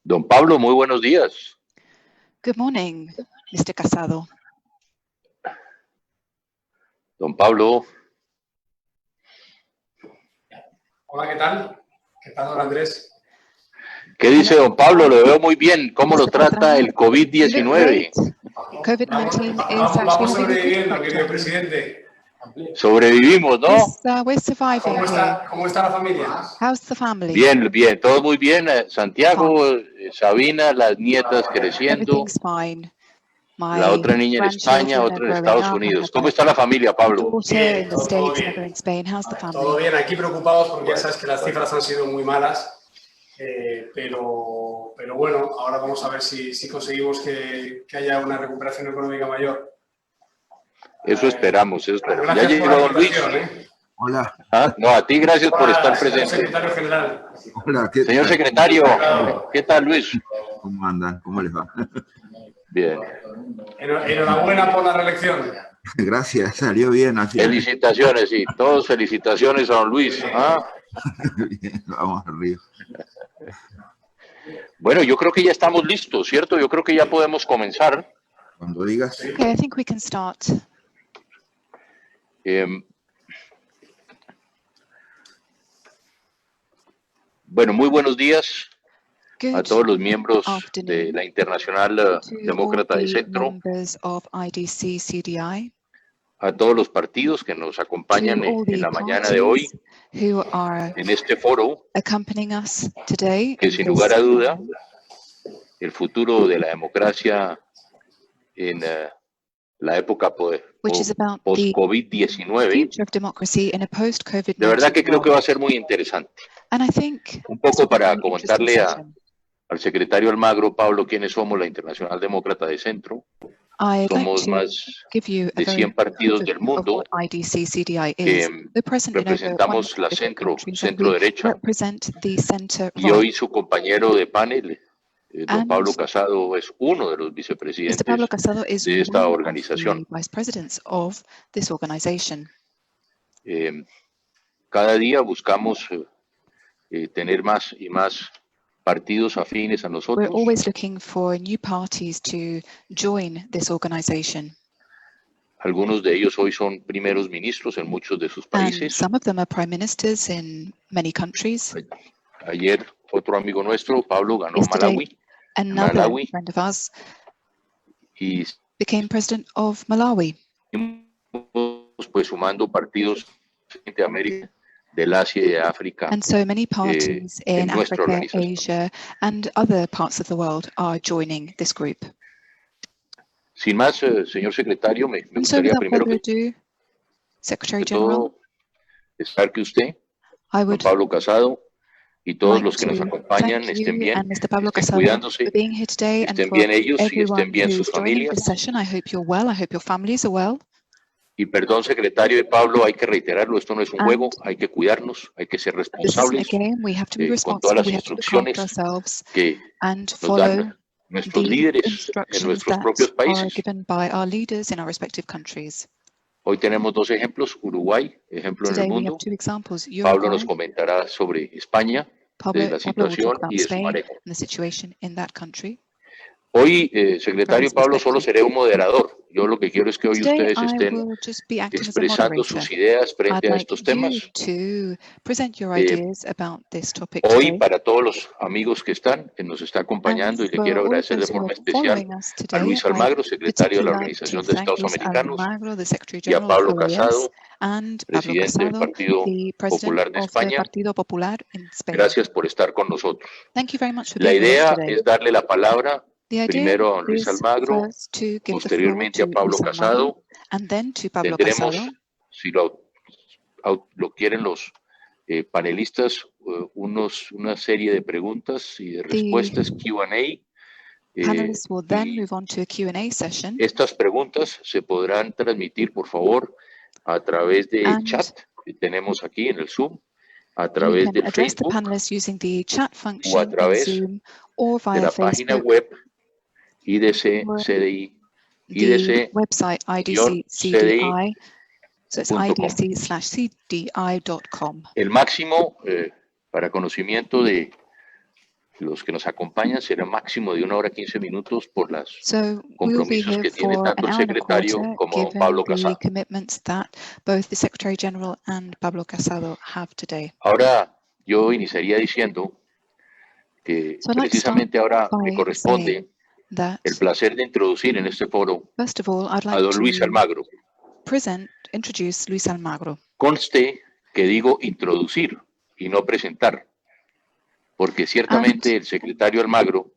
Don Pablo, muy buenos días. Good morning, Mr. Casado. Don Pablo. Hola, ¿qué tal? ¿Qué tal, don Andrés? ¿Qué dice don Pablo? Lo veo muy bien. ¿Cómo lo trata el COVID-19? COVID-19 Vamos sobreviviendo, querido presidente. Sobrevivimos, ¿no? We're surviving here. ¿Cómo está la familia? How's the family? Bien, bien, todo muy bien. Santiago, Sabina, las nietas creciendo. Everything's fine. La otra niña en España, otra en Estados Unidos. ¿Cómo está la familia, Pablo? Daughter in the States, another in Spain. How's the Todo family? bien, aquí preocupados porque ya sabes que las cifras han sido muy malas, pero bueno, ahora vamos a ver si conseguimos que haya una recuperación económica mayor. Eso esperamos, eso esperamos. Ya Gracias por llegó la don Luis. invitación, Hola. ¿Ah? No, a ti gracias por estar presente. Secretario general. Hola, Señor secretario, ¿qué tal, Luis? ¿Cómo andan? ¿Cómo les va? Bien. Enhorabuena por la reelección. Gracias, salió bien. Así. Felicitaciones, sí. Todos felicitaciones a don Luis. ¿Ah? Bien, vamos arriba. Bueno, yo creo que ya estamos listos, ¿cierto? Yo creo que ya podemos comenzar. Cuando digas. Okay, I think we can start. Bueno, muy buenos días a Good todos los miembros de afternoon la Internacional to Demócrata all de the Centro, members of IDC CDI, a todos los partidos que nos to acompañan all en the la mañana de hoy, parties who are en este foro, accompanying us today que in sin this lugar a duda, forum, el futuro de la democracia en la época which is about the post-COVID-19, future of democracy in a de post-COVID-19 verdad que creo que va a world. ser muy interesante. And I think Un this poco will be a para very interesting comentarle session. al secretario Almagro, Pablo, quiénes somos la Internacional Demócrata de Centro. I'd like Somos to más give you a de very 100 partidos brief del of mundo what IDC CDI que is. We're present in over representamos 100 la different countries and we centro-derecha, represent the center y hoy right. su compañero de panel, don And Pablo Casado, es uno de los Mr. vicepresidentes Pablo Casado is de esta one of organización. the vice presidents of this organization. Cada día buscamos tener más y más partidos afines a We're nosotros. always looking for new parties to join this organization. Algunos de ellos hoy son primeros ministros en muchos de sus And países. some of them are prime ministers in many countries. Ayer otro amigo nuestro, Pablo, ganó Yesterday, Malawi, another friend of ours y became president of Malawi. pues sumando partidos de América, del Asia y de África. And so many parties in nuestra Africa, organización. Asia, and other parts of the world are joining this group. Sin más, señor secretario, me And so gustaría without primero further que ado, Secretary General, todo estar que usted, I don would Pablo Casado, y todos like los que nos to acompañan thank estén you bien, and Mr. Pablo estén Casado cuidándose, for being here today and estén for bien ellos y everyone estén bien sus who's joining this familias. session. I hope you're well. I hope your families are well. Y perdón, secretario de Pablo, hay que reiterarlo, esto no es un And juego, hay que cuidarnos, hay que ser this isn't a responsables game. We have to be con todas responsible. las We have to look after instrucciones ourselves que and nos follow dan nuestros the líderes en instructions nuestros that propios are países. given by our leaders in our respective countries. Hoy tenemos dos ejemplos, Uruguay, ejemplo en el Today we have mundo. two examples. Pablo nos Uruguay, comentará sobre España, de la Pablo will situación talk about y de su Spain manejo. and the situation in that country. Hoy, secretario his Pablo, solo perspective. seré un moderador. Yo lo que quiero es que hoy Today ustedes I estén will just be acting as a expresando moderator. sus ideas I'd frente a like estos you temas. to present your ideas about this topic Hoy, today. para todos los amigos que están, que nos está And acompañando, y le for quiero all of agradecer de those who forma are especial following us a today, Luis I'd Almagro, secretario de la particularly like to Organización de thank Estados Luis Americanos, Almagro, the Secretary y a General of Pablo OAS, Casado, and Pablo presidente del Casado, Partido the President Popular de of the España. Partido Popular in Spain. Gracias por estar con nosotros. Thank you very much for La being with us idea today. es darle la palabra The idea primero a don Luis is Almagro, first to give the floor posteriormente to a Pablo Luis Almagro, Casado. and then to Pablo Casado. Tendremos, si lo quieren los panelistas, una serie de preguntas y de respuestas, Q&A. Panelists will then y move on to a Q&A session. estas preguntas se podrán transmitir, por favor, a través del And chat que tenemos aquí en el Zoom, a You través can del address the Facebook panelists using the chat o a function in través Zoom or de via la página Facebook, web IDC or CDI, the website IDC CDI. CDI. So it's .com. idc/cdi.com. El máximo Para conocimiento de los que nos acompañan, será máximo de 1 hora 15 minutos por los So we'll be compromisos here que tiene for tanto an el hour and a secretario quarter, como given Pablo the Casado. commitments that both the Secretary General and Pablo Casado have today. Ahora yo iniciaría diciendo que So I'd like to start precisamente ahora me by corresponde saying that, el placer de introducir en este foro first of all, I'd a like don Luis to Almagro. introduce Luis Almagro. Conste que digo introducir y no presentar, porque ciertamente el secretario Almagro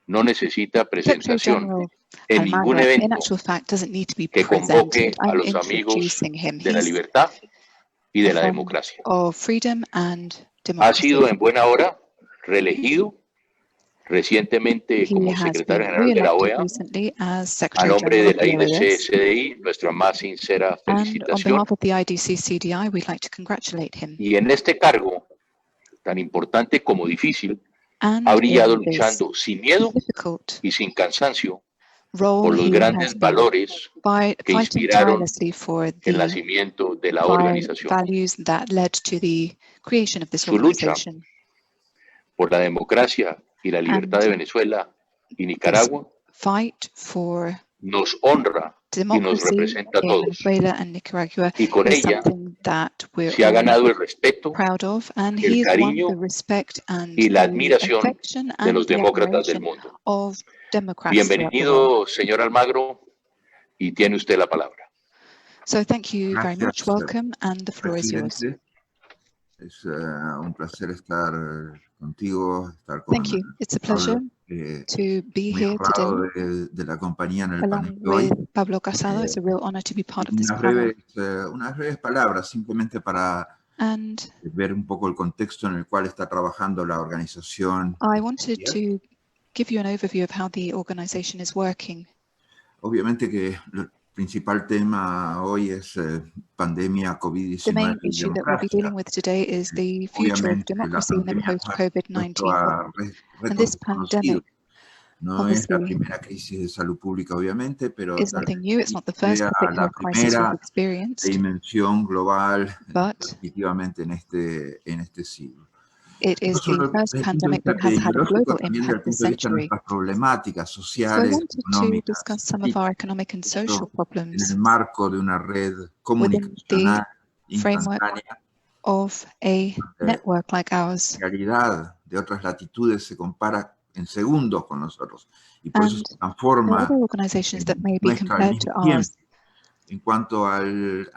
no necesita Secretary presentación General en ningún Almagro, in evento actual fact, doesn't need to be que convoque presented. a I'm los amigos introducing him. de la He's libertad y de a la friend democracia. of freedom and Ha democracy. sido en buena hora reelegido recientemente He como has secretario been general de la re-elected OEA. recently as A Secretary nombre General de of la the IDC OAS. CDI, nuestra más sincera And on felicitación. behalf of the IDC CDI, we'd like to congratulate him. Y en este cargo, tan importante como difícil, And ha brillado in this luchando sin miedo difficult y sin cansancio role, por los he grandes has been valores que fighting inspiraron tirelessly for el the nacimiento de la organización. values that led to the creation of this Su lucha organization. por la democracia y la libertad And de Venezuela y This Nicaragua fight for nos honra y nos democracy representa a in todos. Venezuela and Nicaragua Y con is ella something that we're se ha all ganado el respeto proud of, and el he's won cariño the respect and y la the admiración affection de and los the demócratas del admiration mundo. of Democrats throughout the world. Bienvenido, señor Almagro, y tiene usted la palabra. So thank you very much. Gracias, Welcome, and the floor is yours. presidente. Es un placer estar contigo, estar con Thank you. It's a pleasure to be muy here today honrado de la compañía en el panel along de hoy. with Pablo Casado. It's a real honor to be part of this panel. Unas breves palabras, simplemente para And ver un poco el contexto en el cual está trabajando la organización. I wanted to give you an overview of how the organization is working. Obviamente que el principal tema hoy es pandemia The main COVID-19 y issue that we'll be dealing democracia. with today is the future of Obviamente la democracy in a pandemia nos ha puesto post-COVID-19 a world. retos And this desconocidos. pandemic No es la obviously primera crisis de salud pública, obviamente, pero is tal nothing vez new. It's not the first sea public la health crisis we've primera experienced, dimensión global but definitivamente en este siglo. it is Eso the first desde el punto de pandemic vista that has had a epidemiológico, global también desde el impact this punto de vista de century. nuestras problemáticas So I sociales, wanted to económicas, discuss some of our economic and social en problems el marco de una red within the comunicacional framework instantánea. of a network like ours. La realidad de otras latitudes se compara en segundos con nosotros y por eso And se there are transforma other organizations that may be nuestra al compared to mismo tiempo. ours. En cuanto a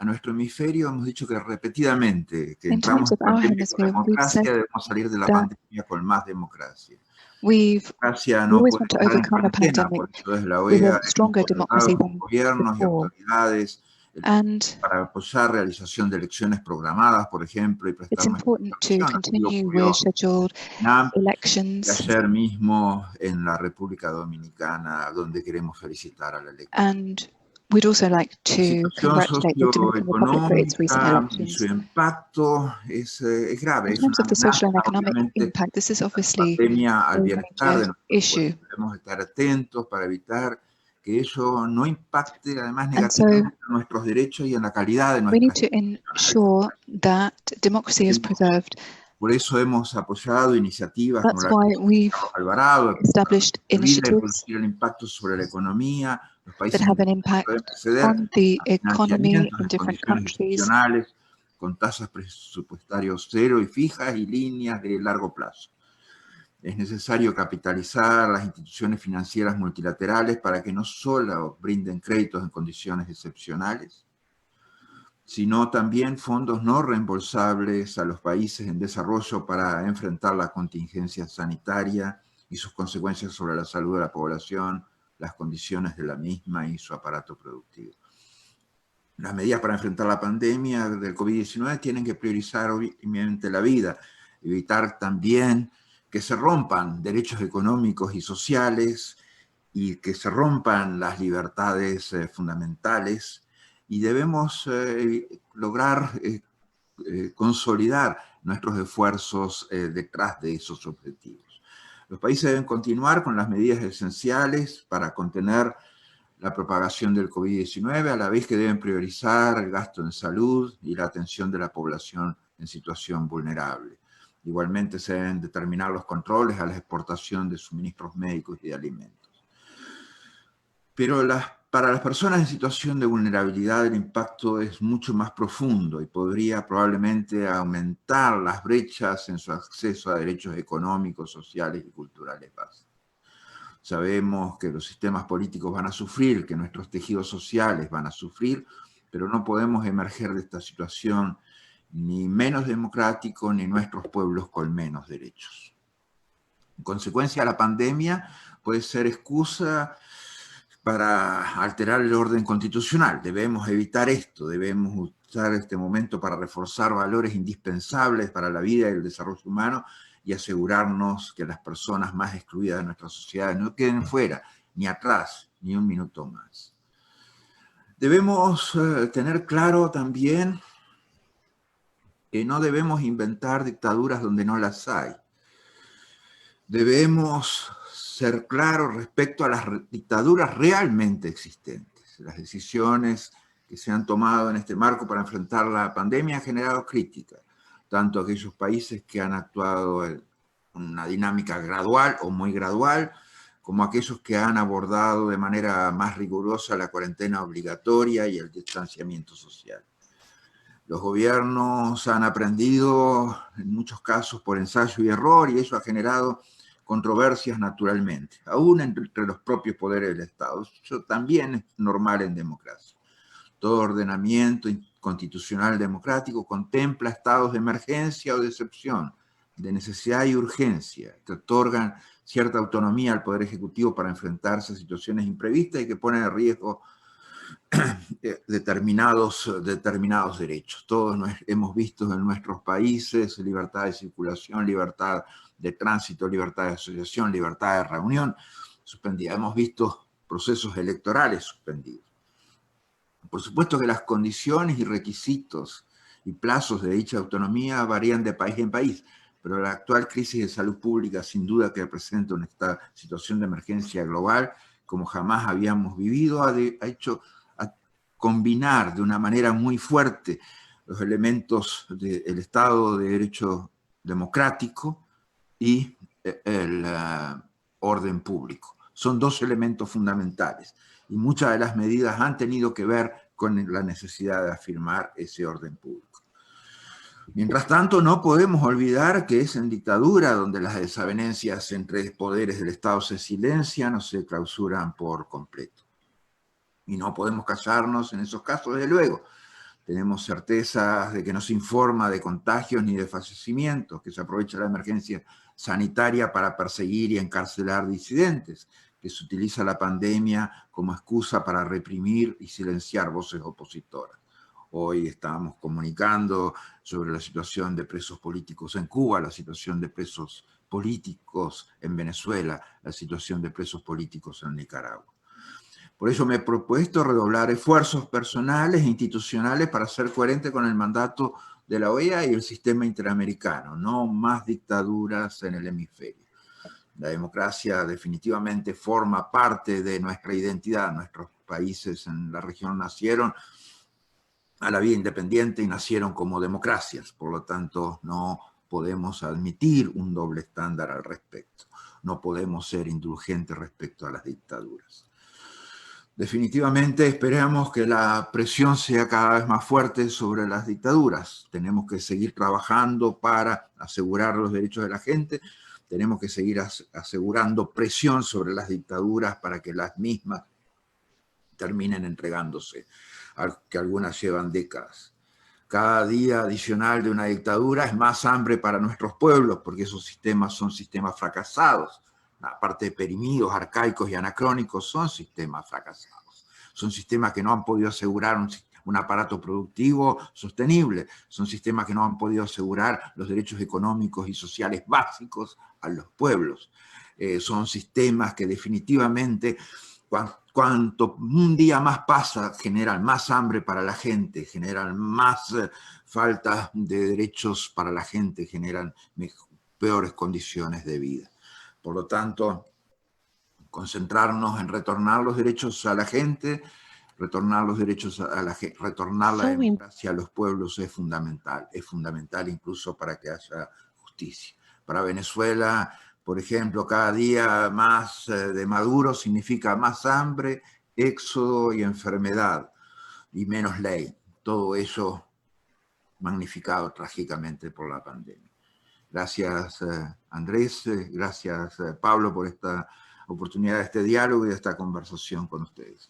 nuestro hemisferio, hemos dicho que repetidamente que In terms entramos of en our pandemia con hemisphere, we've said democracia, debemos salir de la that pandemia con más democracia. we Democracia no always puede want to estar en overcome a cuarentena, pandemic por eso desde la with OEA a stronger hemos democracy colaborado con than gobiernos y before. autoridades And para apoyar realización de elecciones programadas, por ejemplo, y it's prestar nuestra important to colaboración. Así continue ocurrió with scheduled en Vietnam y elections. ayer mismo en la República Dominicana, donde queremos felicitar al electo. And we'd also like La to situación congratulate the Dominican Republic for its recent socioeconómica y su elections. impacto es grave, In es terms una of the social and amenaza, economic obviamente, impact, this is la obviously pandemia a al bienestar de major nuestros issue. pueblos. Debemos estar atentos para evitar que ello no impacte además And so negativamente en nuestros derechos y en la calidad de we need nuestras to ensure that democracy is preserved. Por eso hemos apoyado iniciativas como That's la why de we've Carlos Alvarado, established para prevenir y initiatives reducir el impacto sobre la economía. Los that países have an pueden impact acceder on the a economy financiamientos in en different condiciones countries. excepcionales, con tasas presupuestarias cero y fijas y líneas de largo plazo. Es necesario capitalizar las instituciones financieras multilaterales para que no solo brinden créditos en condiciones excepcionales, sino también fondos no reembolsables a los países en desarrollo para enfrentar la contingencia sanitaria y sus consecuencias sobre la salud de la población, las condiciones de la misma y su aparato productivo. Las medidas para enfrentar la pandemia del COVID-19 tienen que priorizar obviamente la vida, evitar también que se rompan derechos económicos y sociales y que se rompan las libertades fundamentales, y debemos lograr consolidar nuestros esfuerzos detrás de esos objetivos. Los países deben continuar con las medidas esenciales para contener la propagación del COVID-19, a la vez que deben priorizar el gasto en salud y la atención de la población en situación vulnerable. Igualmente se deben determinar los controles a la exportación de suministros médicos y de alimentos. Pero para las personas en situación de vulnerabilidad el impacto es mucho más profundo y podría probablemente aumentar las brechas en su acceso a derechos económicos, sociales y culturales básicos. Sabemos que los sistemas políticos van a sufrir, que nuestros tejidos sociales van a sufrir, pero no podemos emerger de esta situación ni menos democrático, ni nuestros pueblos con menos derechos. En consecuencia, la pandemia puede ser excusa para alterar el orden constitucional. Debemos evitar esto, debemos usar este momento para reforzar valores indispensables para la vida y el desarrollo humano y asegurarnos que las personas más excluidas de nuestra sociedad no queden fuera, ni atrás, ni un minuto más. Debemos tener claro también que no debemos inventar dictaduras donde no las hay. Debemos ser claros respecto a las dictaduras realmente existentes. Las decisiones que se han tomado en este marco para enfrentar la pandemia han generado crítica, tanto a aquellos países que han actuado en una dinámica gradual o muy gradual, como a aquellos que han abordado de manera más rigurosa la cuarentena obligatoria y el distanciamiento social. Los gobiernos han aprendido, en muchos casos, por ensayo y error, y eso ha generado controversias naturalmente, aún entre los propios poderes del Estado. Eso también es normal en democracia. Todo ordenamiento constitucional democrático contempla estados de emergencia o de excepción, de necesidad y urgencia, que otorgan cierta autonomía al Poder Ejecutivo para enfrentarse a situaciones imprevistas y que ponen en riesgo determinados derechos. Todos hemos visto en nuestros países libertad de circulación, libertad de tránsito, libertad de asociación, libertad de reunión suspendida. Hemos visto procesos electorales suspendidos. Por supuesto que las condiciones y requisitos y plazos de dicha autonomía varían de país en país, pero la actual crisis de salud pública sin duda que representa una situación de emergencia global como jamás habíamos vivido, ha hecho combinar de una manera muy fuerte los elementos del Estado de Derecho democrático y el orden público. Son dos elementos fundamentales y muchas de las medidas han tenido que ver con la necesidad de afirmar ese orden público. Mientras tanto, no podemos olvidar que es en dictadura donde las desavenencias entre poderes del Estado se silencian o se clausuran por completo. Y no podemos callarnos en esos casos, desde luego. Tenemos certezas de que no se informa de contagios ni de fallecimientos, que se aprovecha la emergencia sanitaria para perseguir y encarcelar disidentes, que se utiliza la pandemia como excusa para reprimir y silenciar voces opositoras. Hoy estamos comunicando sobre la situación de presos políticos en Cuba, la situación de presos políticos en Venezuela, la situación de presos políticos en Nicaragua. Por eso me he propuesto redoblar esfuerzos personales e institucionales para ser coherente con el mandato de la OEA y el sistema interamericano. No más dictaduras en el hemisferio. La democracia definitivamente forma parte de nuestra identidad. Nuestros países en la región nacieron a la vía independiente y nacieron como democracias. Por lo tanto, no podemos admitir un doble estándar al respecto. No podemos ser indulgentes respecto a las dictaduras. Definitivamente esperamos que la presión sea cada vez más fuerte sobre las dictaduras. Tenemos que seguir trabajando para asegurar los derechos de la gente. Tenemos que seguir asegurando presión sobre las dictaduras para que las mismas terminen entregándose, que algunas llevan décadas. Cada día adicional de una dictadura es más hambre para nuestros pueblos, porque esos sistemas son sistemas fracasados. Aparte de perimidos, arcaicos y anacrónicos, son sistemas fracasados. Son sistemas que no han podido asegurar un aparato productivo sostenible. Son sistemas que no han podido asegurar los derechos económicos y sociales básicos a los pueblos. Son sistemas que definitivamente, cuanto un día más pasa, generan más hambre para la gente, generan más falta de derechos para la gente, generan peores condiciones de vida. Por lo tanto, concentrarnos en retornar los derechos a la gente, retornar los derechos a la gente, retornar la democracia a los pueblos es fundamental incluso para que haya justicia. Para Venezuela, por ejemplo, cada día más de Maduro significa más hambre, éxodo y enfermedad, y menos ley. Todo eso magnificado trágicamente por la pandemia. Gracias, Andrés, gracias, Pablo, por esta oportunidad de este diálogo y de esta conversación con ustedes.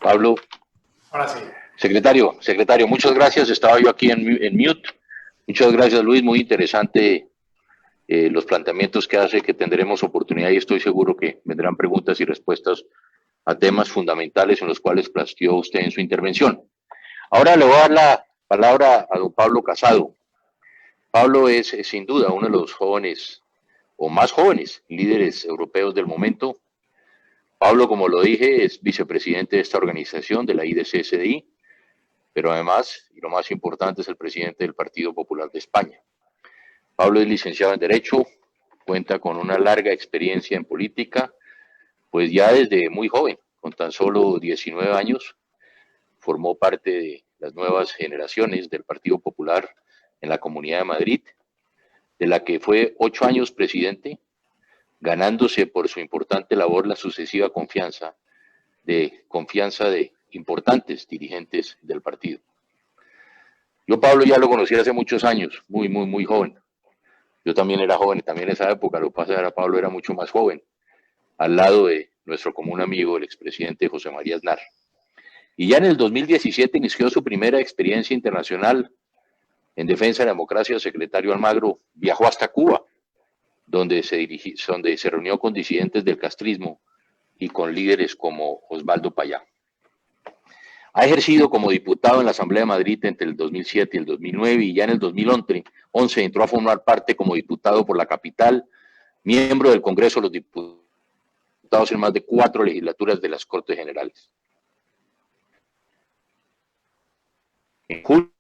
Pablo. Ahora sí. Secretario, muchas gracias. Estaba yo aquí en mute. Muchas gracias, Luis. Muy interesante los planteamientos que hace, que tendremos oportunidad y estoy seguro que vendrán preguntas y respuestas a temas fundamentales en los cuales planteó usted en su intervención. Ahora le voy a dar la palabra a don Pablo Casado. Pablo es sin duda uno de los jóvenes o más jóvenes líderes europeos del momento. Pablo, como lo dije, es vicepresidente de esta organización, de la IDC-SDI, pero además, y lo más importante, es el presidente del Partido Popular de España. Pablo es licenciado en Derecho, cuenta con una larga experiencia en política, pues ya desde muy joven, con tan solo 19 años, formó parte de las nuevas generaciones del Partido Popular en la Comunidad de Madrid, de la que fue 8 años presidente, ganándose por su importante labor la sucesiva confianza de importantes dirigentes del partido. Yo, Pablo, ya lo conocí hace muchos años, muy joven. Yo también era joven, también en esa época, lo que pasa era Pablo era mucho más joven, al lado de nuestro común amigo, el expresidente José María Aznar. Y ya en el 2017 inició su primera experiencia internacional en defensa de la democracia. El secretario Almagro viajó hasta Cuba, donde se reunió con disidentes del castrismo y con líderes como Osvaldo Payá. Ha ejercido como diputado en la Asamblea de Madrid entre el 2007 y el 2009 y ya en el 2011 entró a formar parte como diputado por la capital, miembro del Congreso de los Diputados en más de 4 legislaturas de las Cortes Generales. En julio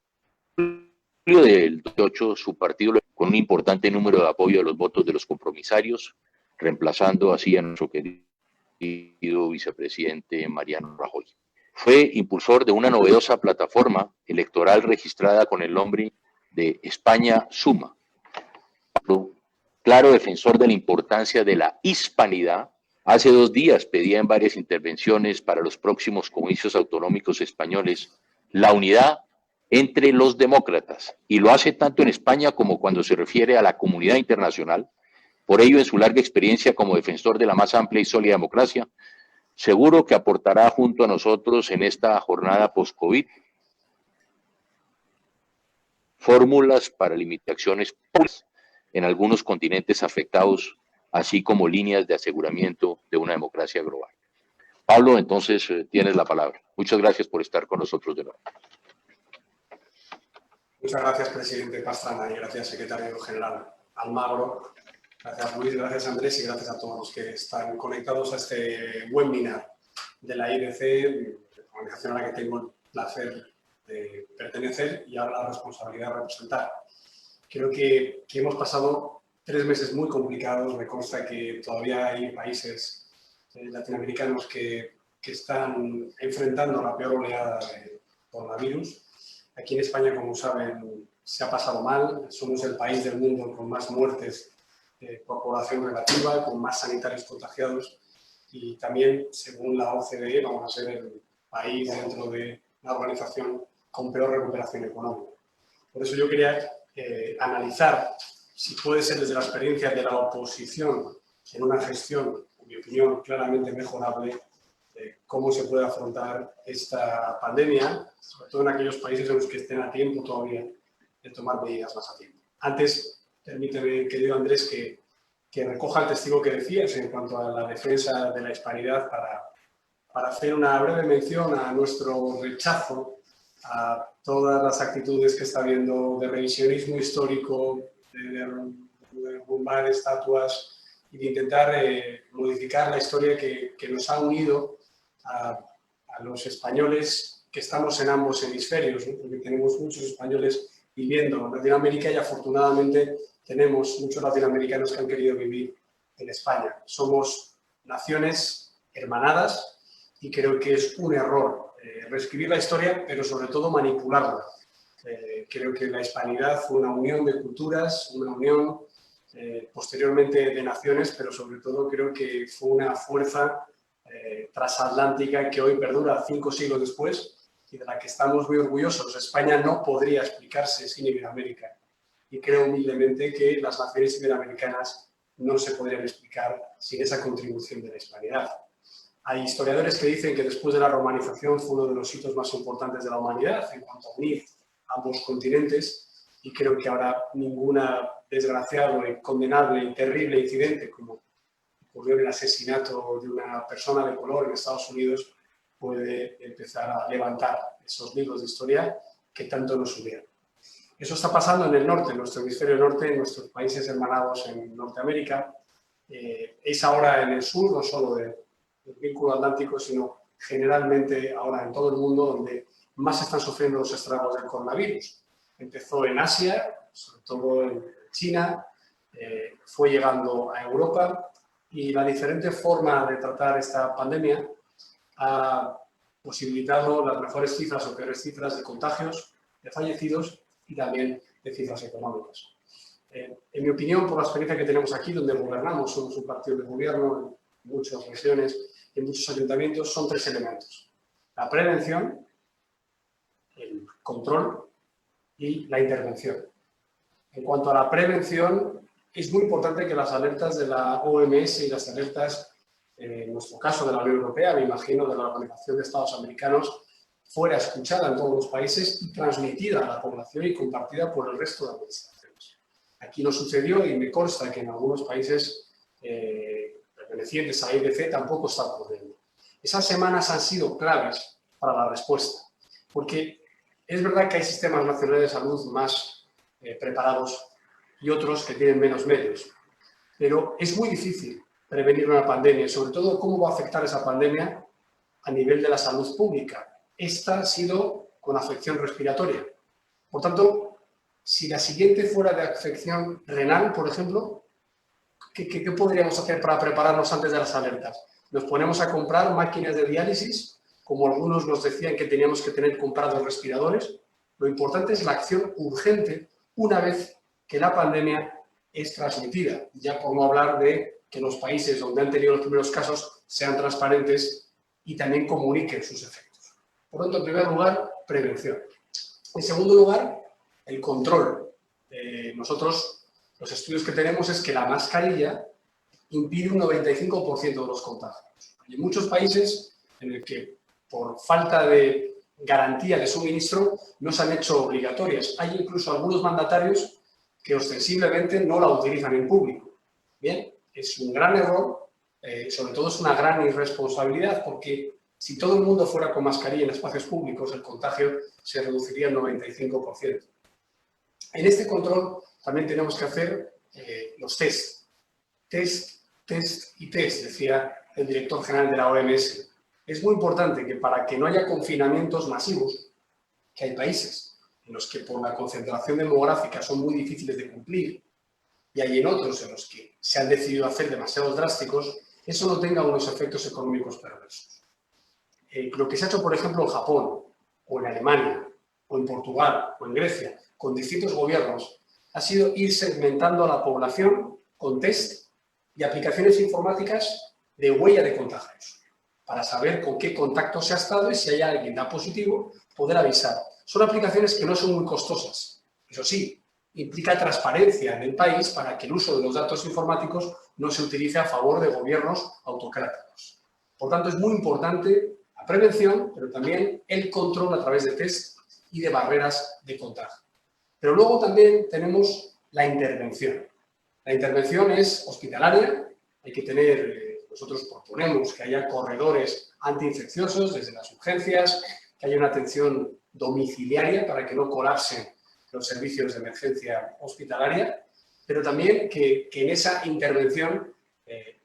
del 2008, su partido, con un importante número de apoyo de los votos de los compromisarios, reemplazando así a nuestro querido vicepresidente Mariano Rajoy. Fue impulsor de una novedosa plataforma electoral registrada con el nombre de España Suma. Claro defensor de la importancia de la hispanidad, hace 2 días pedía en varias intervenciones para los próximos comicios autonómicos españoles la unidad entre los demócratas, y lo hace tanto en España como cuando se refiere a la comunidad internacional. Por ello, en su larga experiencia como defensor de la más amplia y sólida democracia, seguro que aportará junto a nosotros en esta jornada post-COVID fórmulas para limitaciones en algunos continentes afectados, así como líneas de aseguramiento de una democracia global. Pablo, entonces tienes la palabra. Muchas gracias por estar con nosotros de nuevo. Muchas gracias, presidente Pastrana, y gracias, secretario general Almagro. Gracias, Luis, gracias, Andrés, y gracias a todos los que están conectados a este webinar de la IDC, organización a la que tengo el placer de pertenecer y ahora la responsabilidad de representar. Creo que hemos pasado 3 meses muy complicados. Me consta que todavía hay países latinoamericanos que están enfrentando la peor oleada de coronavirus. Aquí en España, como saben, se ha pasado mal. Somos el país del mundo con más muertes por población relativa, con más sanitarios contagiados y también, según la OCDE, vamos a ser el país dentro de la organización con peor recuperación económica. Por eso yo quería analizar si puede ser desde la experiencia de la oposición en una gestión, en mi opinión, claramente mejorable, cómo se puede afrontar esta pandemia, sobre todo en aquellos países en los que estén a tiempo todavía de tomar medidas más a tiempo. Antes, permíteme, querido Andrés, que recoja el testigo que decías en cuanto a la defensa de la hispanidad para hacer una breve mención a nuestro rechazo a todas las actitudes que está habiendo de revisionismo histórico, de derrumbar estatuas y de intentar modificar la historia que nos ha unido a los españoles que estamos en ambos hemisferios, ¿no? Porque tenemos muchos españoles viviendo en Latinoamérica y afortunadamente tenemos muchos latinoamericanos que han querido vivir en España. Somos naciones hermanadas y creo que es un error reescribir la historia, pero sobre todo manipularla. Creo que la hispanidad fue una unión de culturas, una unión posteriormente de naciones, pero sobre todo creo que fue una fuerza transatlántica que hoy perdura 5 siglos después y de la que estamos muy orgullosos. España no podría explicarse sin Iberoamérica y creo humildemente que las naciones iberoamericanas no se podrían explicar sin esa contribución de la hispanidad. Hay historiadores que dicen que después de la romanización fue uno de los hitos más importantes de la humanidad en cuanto a unir ambos continentes y creo que ahora ninguna desgraciado y condenable y terrible incidente como ocurrió en el asesinato de una persona de color en Estados Unidos puede empezar a levantar esos libros de historia que tanto nos unieron. Eso está pasando en el norte, en nuestro hemisferio norte, en nuestros países hermanados en Norteamérica. Es ahora en el sur, no solo del vínculo atlántico, sino generalmente ahora en todo el mundo donde más están sufriendo los estragos del coronavirus. Empezó en Asia, sobre todo en China, fue llegando a Europa y la diferente forma de tratar esta pandemia ha posibilitado las mejores cifras o peores cifras de contagios, de fallecidos y también de cifras económicas. En mi opinión, por la experiencia que tenemos aquí, donde gobernamos, somos un partido de gobierno en muchas regiones, en muchos ayuntamientos, son 3 elementos. La prevención, el control y la intervención. En cuanto a la prevención, es muy importante que las alertas de la OMS y las alertas, en nuestro caso de la Unión Europea, me imagino de la Organización de Estados Americanos, fuera escuchada en todos los países y transmitida a la población y compartida por el resto de administraciones. Aquí no sucedió y me consta que en algunos países pertenecientes a la IDC tampoco está ocurriendo. Esas semanas han sido claves para la respuesta, porque es verdad que hay sistemas nacionales de salud más preparados y otros que tienen menos medios, pero es muy difícil prevenir una pandemia y sobre todo cómo va a afectar esa pandemia a nivel de la salud pública. Esta ha sido con afección respiratoria. Por tanto, si la siguiente fuera de afección renal, por ejemplo, ¿qué podríamos hacer para prepararnos antes de las alertas? ¿Nos ponemos a comprar máquinas de diálisis, como algunos nos decían que teníamos que tener comprados respiradores? Lo importante es la acción urgente una vez que la pandemia es transmitida, ya por no hablar de que los países donde han tenido los primeros casos sean transparentes y también comuniquen sus efectos. Por tanto, en primer lugar, prevención. En segundo lugar, el control. Nosotros, los estudios que tenemos es que la mascarilla impide un 95% de los contagios. Hay muchos países en el que, por falta de garantía de suministro, no se han hecho obligatorias. Hay incluso algunos mandatarios que ostensiblemente no la utilizan en público. Bien, es un gran error, sobre todo es una gran irresponsabilidad, porque si todo el mundo fuera con mascarilla en espacios públicos, el contagio se reduciría al 95%. En este control también tenemos que hacer los test. Test, decía el director general de la OMS. Es muy importante que para que no haya confinamientos masivos, que hay países en los que por la concentración demográfica son muy difíciles de cumplir, y hay en otros en los que se han decidido hacer demasiados drásticos, eso no tenga unos efectos económicos perversos. Lo que se ha hecho, por ejemplo, en Japón, o en Alemania, o en Portugal, o en Grecia, con distintos gobiernos, ha sido ir segmentando a la población con test y aplicaciones informáticas de huella de contagios, para saber con qué contacto se ha estado y si hay alguien da positivo, poder avisar. Son aplicaciones que no son muy costosas. Eso sí, implica transparencia en el país para que el uso de los datos informáticos no se utilice a favor de gobiernos autocráticos. Por tanto, es muy importante la prevención, pero también el control a través de test y de barreras de contagio. Pero luego también tenemos la intervención. La intervención es hospitalaria, hay que tener, nosotros proponemos que haya corredores antiinfecciosos desde las urgencias, que haya una atención domiciliaria para que no colapsen los servicios de emergencia hospitalaria, pero también que en esa intervención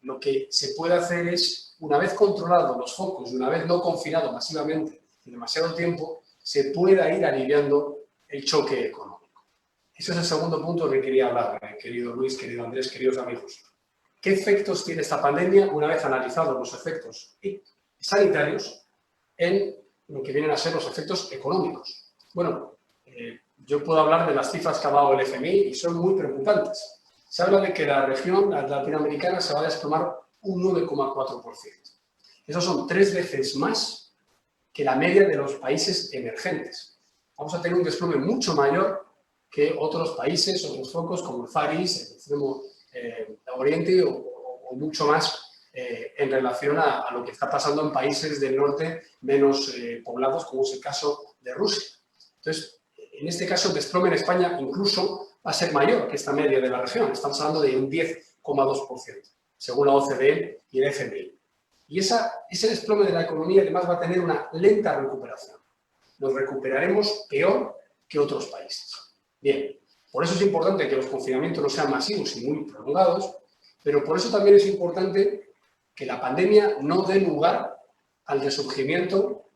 lo que se puede hacer es, una vez controlados los focos y una vez no confinado masivamente en demasiado tiempo, se pueda ir aliviando el choque económico. Ese es el segundo punto que quería hablar, querido Luis, querido Andrés, queridos amigos. ¿Qué efectos tiene esta pandemia una vez analizados los efectos sanitarios en lo que vienen a ser los efectos económicos? Bueno, yo puedo hablar de las cifras que ha dado el FMI y son muy preocupantes. Se habla de que la región latinoamericana se va a desplomar un 9,4%. Esos son 3 veces más que la media de los países emergentes. Vamos a tener un desplome mucho mayor que otros países, otros focos como el Far East, el extremo oriente o mucho más en relación a lo que está pasando en países del norte menos poblados, como es el caso de Rusia. Entonces, en este caso, el desplome en España incluso va a ser mayor que esta media de la región. Estamos hablando de un 10,2%, según la OCDE y el FMI. Y ese desplome de la economía además va a tener una lenta recuperación. Nos recuperaremos peor que otros países. Bien, por eso es importante que los confinamientos no sean masivos y muy prolongados, pero por eso también es importante que la pandemia no dé lugar al resurgimiento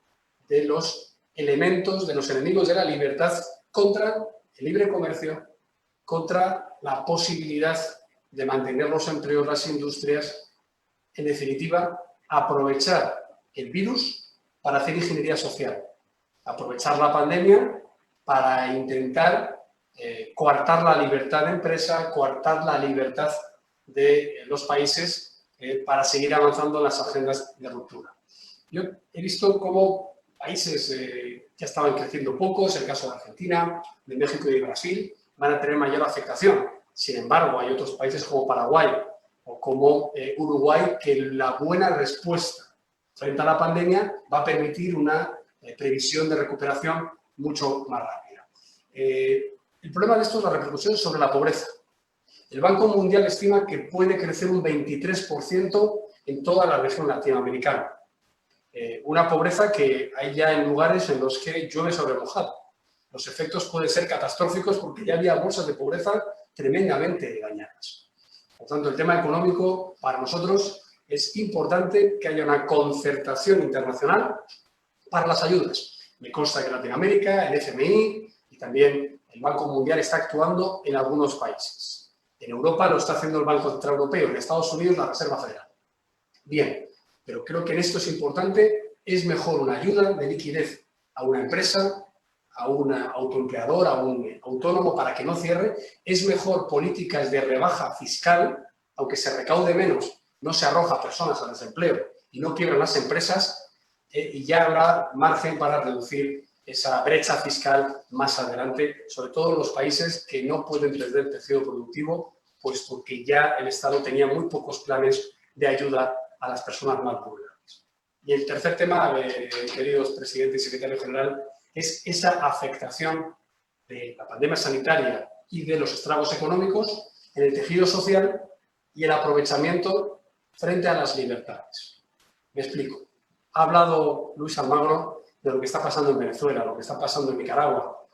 de los elementos, de los enemigos de la libertad contra el libre comercio, contra la posibilidad de mantener los empleos, las industrias, en definitiva, aprovechar el virus para hacer ingeniería social, aprovechar la pandemia para intentar coartar la libertad de empresa, coartar la libertad de los países para seguir avanzando en las agendas de ruptura. Yo he visto cómo países que estaban creciendo poco, es el caso de Argentina, de México y de Brasil, van a tener mayor afectación. Sin embargo, hay otros países como Paraguay o como Uruguay que la buena respuesta frente a la pandemia va a permitir una previsión de recuperación mucho más rápida. El problema de esto es la repercusión sobre la pobreza. El Banco Mundial estima que puede crecer un 23% en toda la región latinoamericana. Una pobreza que hay ya en lugares en los que llueve sobre mojado. Los efectos pueden ser catastróficos porque ya había bolsas de pobreza tremendamente dañadas. Por tanto, el tema económico para nosotros es importante que haya una concertación internacional para las ayudas. Me consta que en Latinoamérica, el FMI y también el Banco Mundial está actuando en algunos países. En Europa lo está haciendo el Banco Central Europeo, en Estados Unidos la Reserva Federal. Bien, pero creo que en esto es importante, es mejor una ayuda de liquidez a una empresa, a un autoempleador, a un autónomo para que no cierre, es mejor políticas de rebaja fiscal, aunque se recaude menos, no se arroja personas al desempleo y no quiebran las empresas, y ya habrá margen para reducir esa brecha fiscal más adelante, sobre todo en los países que no pueden perder el tejido productivo, puesto que ya el Estado tenía muy pocos planes de ayuda a las personas más vulnerables. Y el tercer tema, queridos presidente y secretario general, es esa afectación de la pandemia sanitaria y de los estragos económicos en el tejido social y el aprovechamiento frente a las libertades. Me explico. Ha hablado Luis Almagro de lo que está pasando en Venezuela, lo que está pasando en Nicaragua.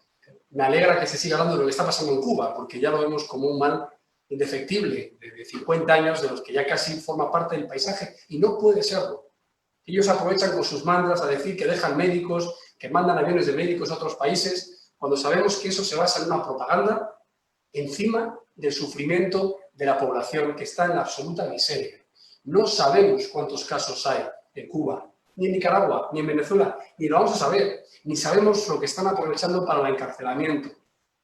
Me alegra que se siga hablando de lo que está pasando en Cuba, porque ya lo vemos como un mal indefectible de 50 años, de los que ya casi forma parte del paisaje, y no puede serlo. Ellos aprovechan con sus mantras a decir que dejan médicos, que mandan aviones de médicos a otros países, cuando sabemos que eso se basa en una propaganda encima del sufrimiento de la población que está en la absoluta miseria. No sabemos cuántos casos hay en Cuba, ni en Nicaragua, ni en Venezuela, ni lo vamos a saber, ni sabemos lo que están aprovechando para el encarcelamiento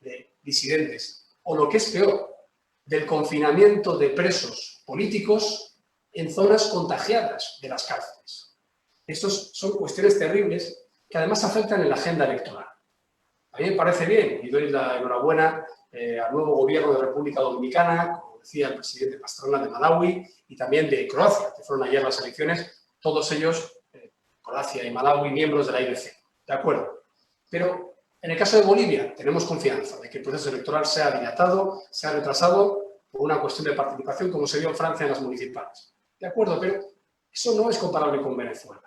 de disidentes, o lo que es peor, del confinamiento de presos políticos en zonas contagiadas de las cárceles. Estas son cuestiones terribles que además afectan en la agenda electoral. A mí me parece bien y doy la enhorabuena al nuevo gobierno de República Dominicana, como decía el presidente Pastrana de Malawi y también de Croacia, que fueron ayer las elecciones, todos ellos, Croacia y Malawi, miembros de la IBC. ¿De acuerdo? Pero en el caso de Bolivia tenemos confianza de que el proceso electoral sea dilatado, sea retrasado por una cuestión de participación como se vio en Francia en las municipales. ¿De acuerdo? Pero eso no es comparable con Venezuela.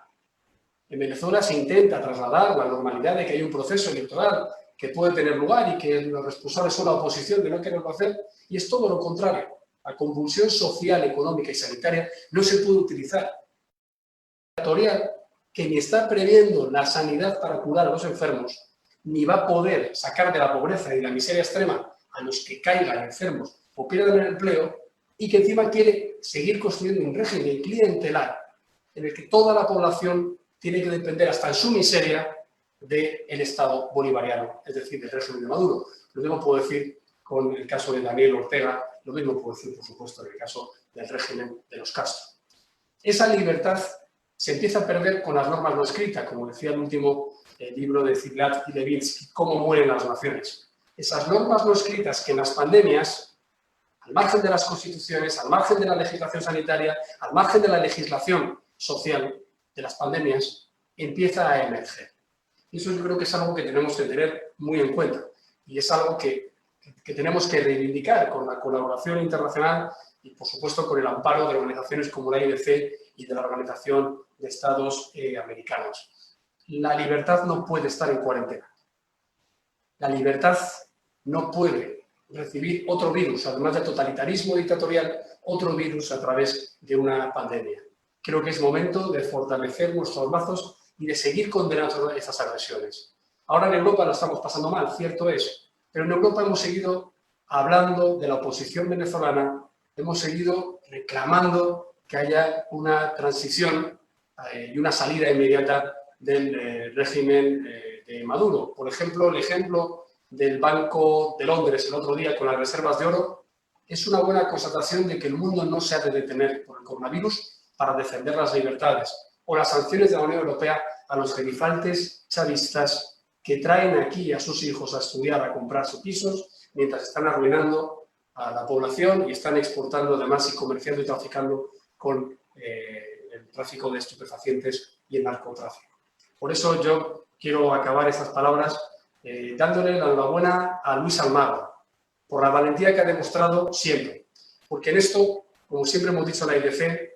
En Venezuela se intenta trasladar la normalidad de que hay un proceso electoral que puede tener lugar y que los responsables son la oposición de no quererlo hacer, y es todo lo contrario. La convulsión social, económica y sanitaria no se puede utilizar. Que ni está previendo la sanidad para curar a los enfermos, ni va a poder sacar de la pobreza y de la miseria extrema a los que caigan enfermos o pierdan el empleo, y que encima quiere seguir construyendo un régimen clientelar en el que toda la población tiene que depender hasta en su miseria del Estado bolivariano, es decir, del régimen de Maduro. Lo mismo puedo decir con el caso de Daniel Ortega, lo mismo puedo decir, por supuesto, en el caso del régimen de los Castro. Esa libertad se empieza a perder con las normas no escritas, como decía el último libro de Ziblatt y Levinsky, Cómo mueren las naciones. Esas normas no escritas que en las pandemias, al margen de las constituciones, al margen de la legislación sanitaria, al margen de la legislación social de las pandemias, empieza a emerger. Y eso yo creo que es algo que tenemos que tener muy en cuenta y es algo que tenemos que reivindicar con la colaboración internacional y, por supuesto, con el amparo de organizaciones como la IDC y de la Organización de Estados Americanos. La libertad no puede estar en cuarentena. La libertad no puede recibir otro virus, además del totalitarismo dictatorial, otro virus a través de una pandemia. Creo que es momento de fortalecer nuestros lazos y de seguir condenando esas agresiones. Ahora en Europa la estamos pasando mal, cierto es, pero en Europa hemos seguido hablando de la oposición venezolana, hemos seguido reclamando que haya una transición y una salida inmediata del régimen de Maduro. Por ejemplo, el ejemplo del Banco de Londres el otro día con las reservas de oro es una buena constatación de que el mundo no se ha de detener por el coronavirus para defender las libertades, o las sanciones de la Unión Europea a los gerifantes chavistas que traen aquí a sus hijos a estudiar, a comprarse pisos, mientras están arruinando a la población y están exportando además y comerciando y traficando con el tráfico de estupefacientes y el narcotráfico. Por eso yo quiero acabar estas palabras dándole la enhorabuena a Luis Almagro por la valentía que ha demostrado siempre, porque en esto, como siempre hemos dicho en la IDC,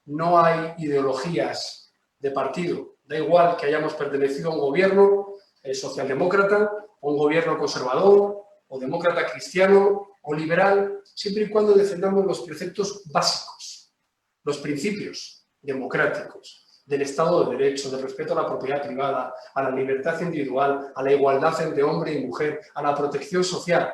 no hay ideologías de partido. Da igual que hayamos pertenecido a un gobierno socialdemócrata, o un gobierno conservador, o demócrata cristiano, o liberal, siempre y cuando defendamos los preceptos básicos, los principios democráticos del Estado de Derecho, del respeto a la propiedad privada, a la libertad individual, a la igualdad entre hombre y mujer, a la protección social.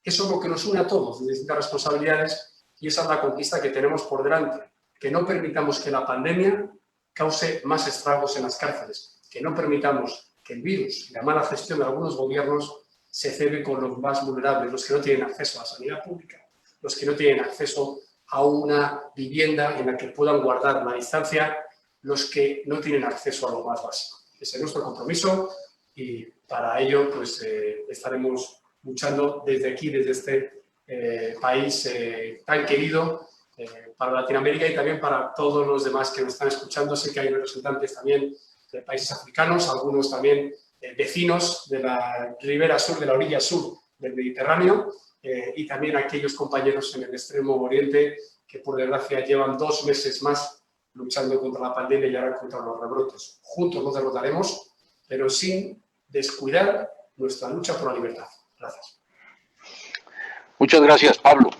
Eso es lo que nos une a todos, de distintas responsabilidades, y esa es la conquista que tenemos por delante. Que no permitamos que la pandemia cause más estragos en las cárceles, que no permitamos que el virus y la mala gestión de algunos gobiernos se cebe con los más vulnerables, los que no tienen acceso a la sanidad pública, los que no tienen acceso a una vivienda en la que puedan guardar la distancia, los que no tienen acceso a lo más básico. Ese es nuestro compromiso y para ello pues, estaremos luchando desde aquí, desde este país tan querido para Latinoamérica y también para todos los demás que nos están escuchando. Sé que hay representantes también de países africanos, algunos también vecinos de la ribera sur, de la orilla sur del Mediterráneo, y también aquellos compañeros en el extremo oriente que por desgracia llevan 2 meses más luchando contra la pandemia y ahora contra los rebrotes. Juntos nos derrotaremos, pero sin descuidar nuestra lucha por la libertad. Gracias. Muchas gracias, Pablo.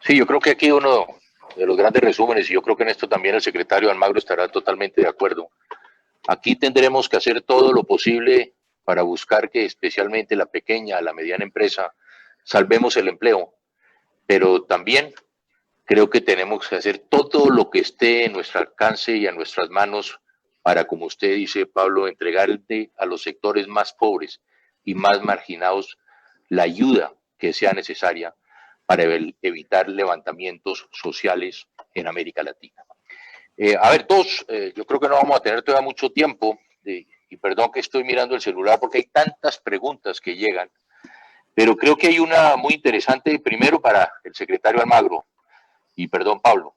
Sí, yo creo que aquí uno de los grandes resúmenes, y yo creo que en esto también el secretario Almagro estará totalmente de acuerdo. Aquí tendremos que hacer todo lo posible para buscar que especialmente la pequeña, la mediana empresa, salvemos el empleo, pero también creo que tenemos que hacer todo lo que esté en nuestro alcance y a nuestras manos para, como usted dice, Pablo, entregarle a los sectores más pobres y más marginados la ayuda que sea necesaria para evitar levantamientos sociales en América Latina. A ver, yo creo que no vamos a tener todavía mucho tiempo, y perdón que estoy mirando el celular porque hay tantas preguntas que llegan, pero creo que hay una muy interesante, primero para el secretario Almagro, y perdón, Pablo.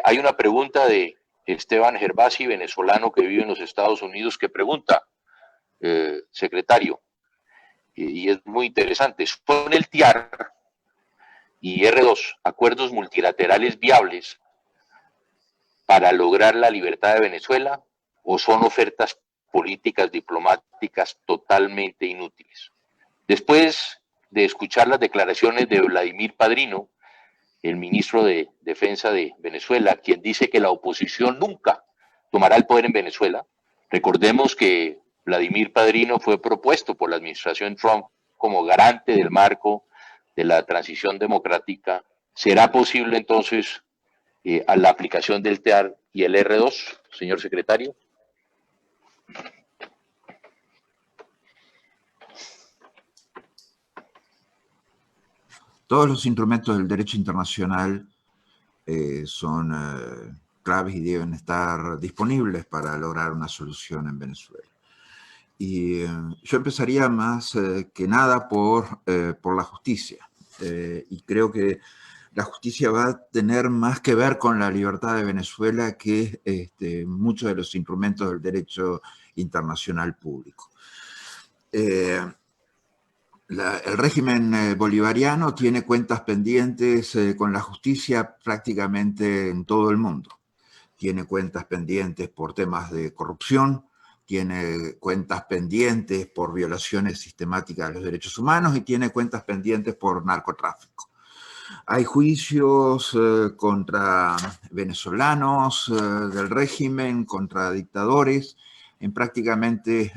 Hay una pregunta de Esteban Gervasi, venezolano que vive en los Estados Unidos, que pregunta, secretario, y es muy interesante, ¿son el TIAR y R2 acuerdos multilaterales viables para lograr la libertad de Venezuela o son ofertas políticas diplomáticas totalmente inútiles? Después de escuchar las declaraciones de Vladimir Padrino, el ministro de Defensa de Venezuela, quien dice que la oposición nunca tomará el poder en Venezuela. Recordemos que Vladimir Padrino fue propuesto por la administración Trump como garante del marco de la transición democrática, ¿será posible entonces a la aplicación del TEAR y el R2, señor secretario? Todos los instrumentos del derecho internacional son claves y deben estar disponibles para lograr una solución en Venezuela. Y yo empezaría más que nada por la justicia. Y creo que la justicia va a tener más que ver con la libertad de Venezuela que muchos de los instrumentos del derecho internacional público. El régimen bolivariano tiene cuentas pendientes con la justicia prácticamente en todo el mundo. Tiene cuentas pendientes por temas de corrupción, tiene cuentas pendientes por violaciones sistemáticas de los derechos humanos y tiene cuentas pendientes por narcotráfico. Hay juicios contra venezolanos del régimen, contra dictadores, en prácticamente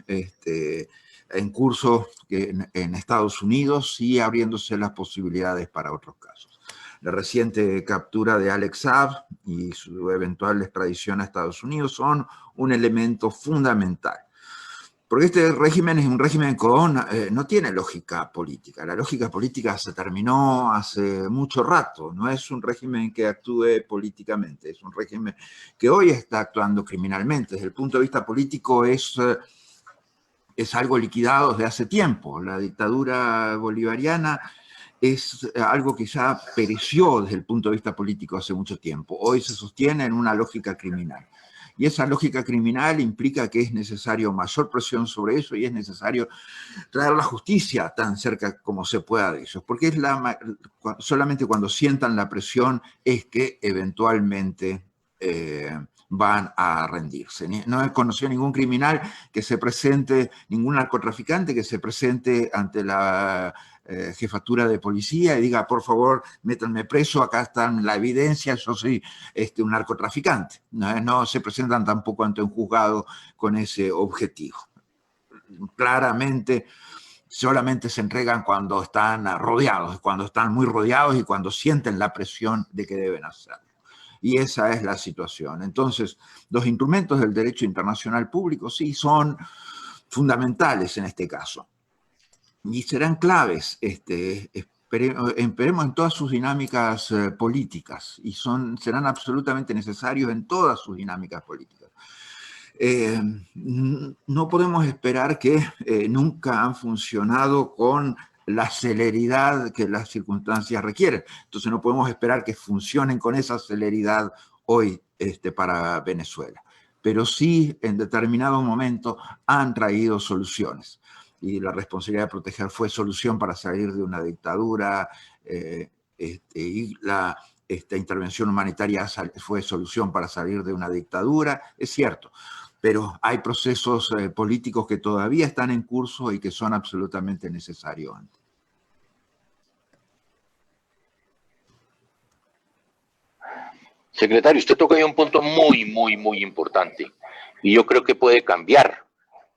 en curso en Estados Unidos y abriéndose las posibilidades para otros casos. La reciente captura de Alex Saab y su eventual extradición a Estados Unidos son un elemento fundamental. Porque este régimen es un régimen no tiene lógica política. La lógica política se terminó hace mucho rato. No es un régimen que actúe políticamente. Es un régimen que hoy está actuando criminalmente. Desde el punto de vista político es algo liquidado desde hace tiempo. La dictadura bolivariana es algo que ya pereció desde el punto de vista político hace mucho tiempo. Hoy se sostiene en una lógica criminal. Y esa lógica criminal implica que es necesario mayor presión sobre eso y es necesario traer la justicia tan cerca como se pueda de ellos. Porque es solamente cuando sientan la presión es que eventualmente van a rendirse. No he conocido ningún criminal que se presente, ningún narcotraficante que se presente ante la jefatura de policía y diga, por favor, métanme preso, acá está la evidencia, yo soy un narcotraficante. No se presentan tampoco ante un juzgado con ese objetivo. Claramente, solamente se entregan cuando están rodeados, cuando están muy rodeados y cuando sienten la presión de que deben hacerlo. Y esa es la situación. Entonces, los instrumentos del derecho internacional público sí son fundamentales en este caso. Y serán claves, esperemos en todas sus dinámicas políticas, y serán absolutamente necesarios en todas sus dinámicas políticas. No podemos esperar que nunca han funcionado con la celeridad que las circunstancias requieren. Entonces no podemos esperar que funcionen con esa celeridad hoy para Venezuela. Pero sí, en determinado momento, han traído soluciones. Y la responsabilidad de proteger fue solución para salir de una dictadura, y esta intervención humanitaria fue solución para salir de una dictadura, es cierto, pero hay procesos políticos que todavía están en curso y que son absolutamente necesarios. Secretario, usted toca ahí un punto muy importante y yo creo que puede cambiar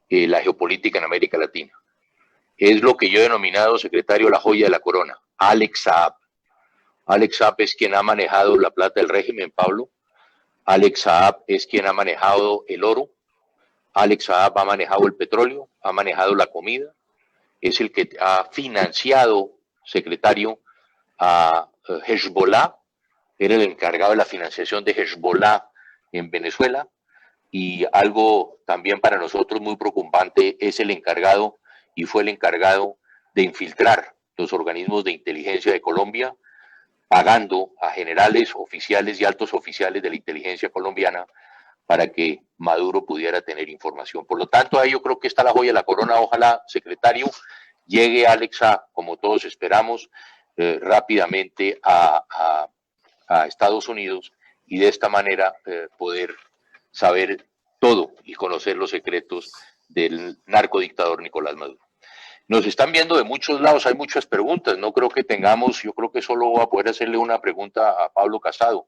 la geopolítica en América Latina. Es lo que yo he denominado, secretario, la joya de la corona, Alex Saab. Alex Saab es quien ha manejado la plata del régimen, Pablo. Alex Saab es quien ha manejado el oro. Alex Saab ha manejado el petróleo, ha manejado la comida. Es el que ha financiado, secretario, a Hezbollah. Era el encargado de la financiación de Hezbollah en Venezuela. Y algo también para nosotros muy preocupante es el encargado, y fue el encargado de infiltrar los organismos de inteligencia de Colombia, pagando a generales, oficiales y altos oficiales de la inteligencia colombiana para que Maduro pudiera tener información. Por lo tanto, ahí yo creo que está la joya de la corona. Ojalá, secretario, llegue Alexa, como todos esperamos, rápidamente a Estados Unidos y de esta manera poder saber todo y conocer los secretos del narcodictador Nicolás Maduro. Nos están viendo de muchos lados, hay muchas preguntas, no creo que tengamos, yo creo que solo voy a poder hacerle una pregunta a Pablo Casado.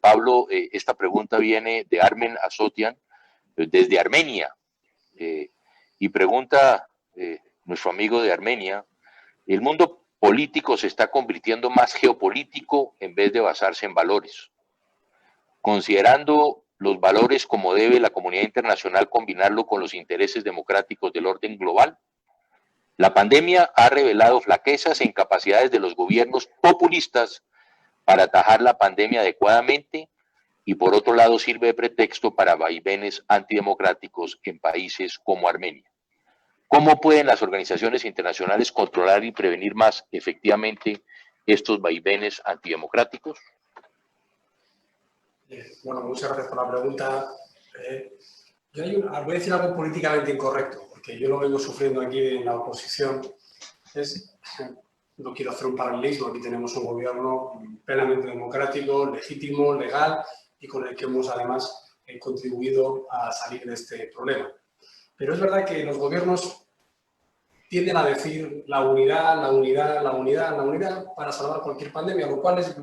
Pablo, esta pregunta viene de Armen Asotian, desde Armenia, y pregunta nuestro amigo de Armenia, el mundo político se está convirtiendo más geopolítico en vez de basarse en valores. Considerando los valores como debe la comunidad internacional combinarlo con los intereses democráticos del orden global, la pandemia ha revelado flaquezas e incapacidades de los gobiernos populistas para atajar la pandemia adecuadamente y por otro lado sirve de pretexto para vaivenes antidemocráticos en países como Armenia. ¿Cómo pueden las organizaciones internacionales controlar y prevenir más efectivamente estos vaivenes antidemocráticos? Bueno, muchas gracias por la pregunta. Yo voy a decir algo políticamente incorrecto, porque yo lo vengo sufriendo aquí en la oposición. No quiero hacer un paralelismo, aquí tenemos un gobierno plenamente democrático, legítimo, legal y con el que hemos además contribuido a salir de este problema. Pero es verdad que los gobiernos tienden a decir la unidad, la unidad, la unidad, la unidad para salvar cualquier pandemia, lo cual es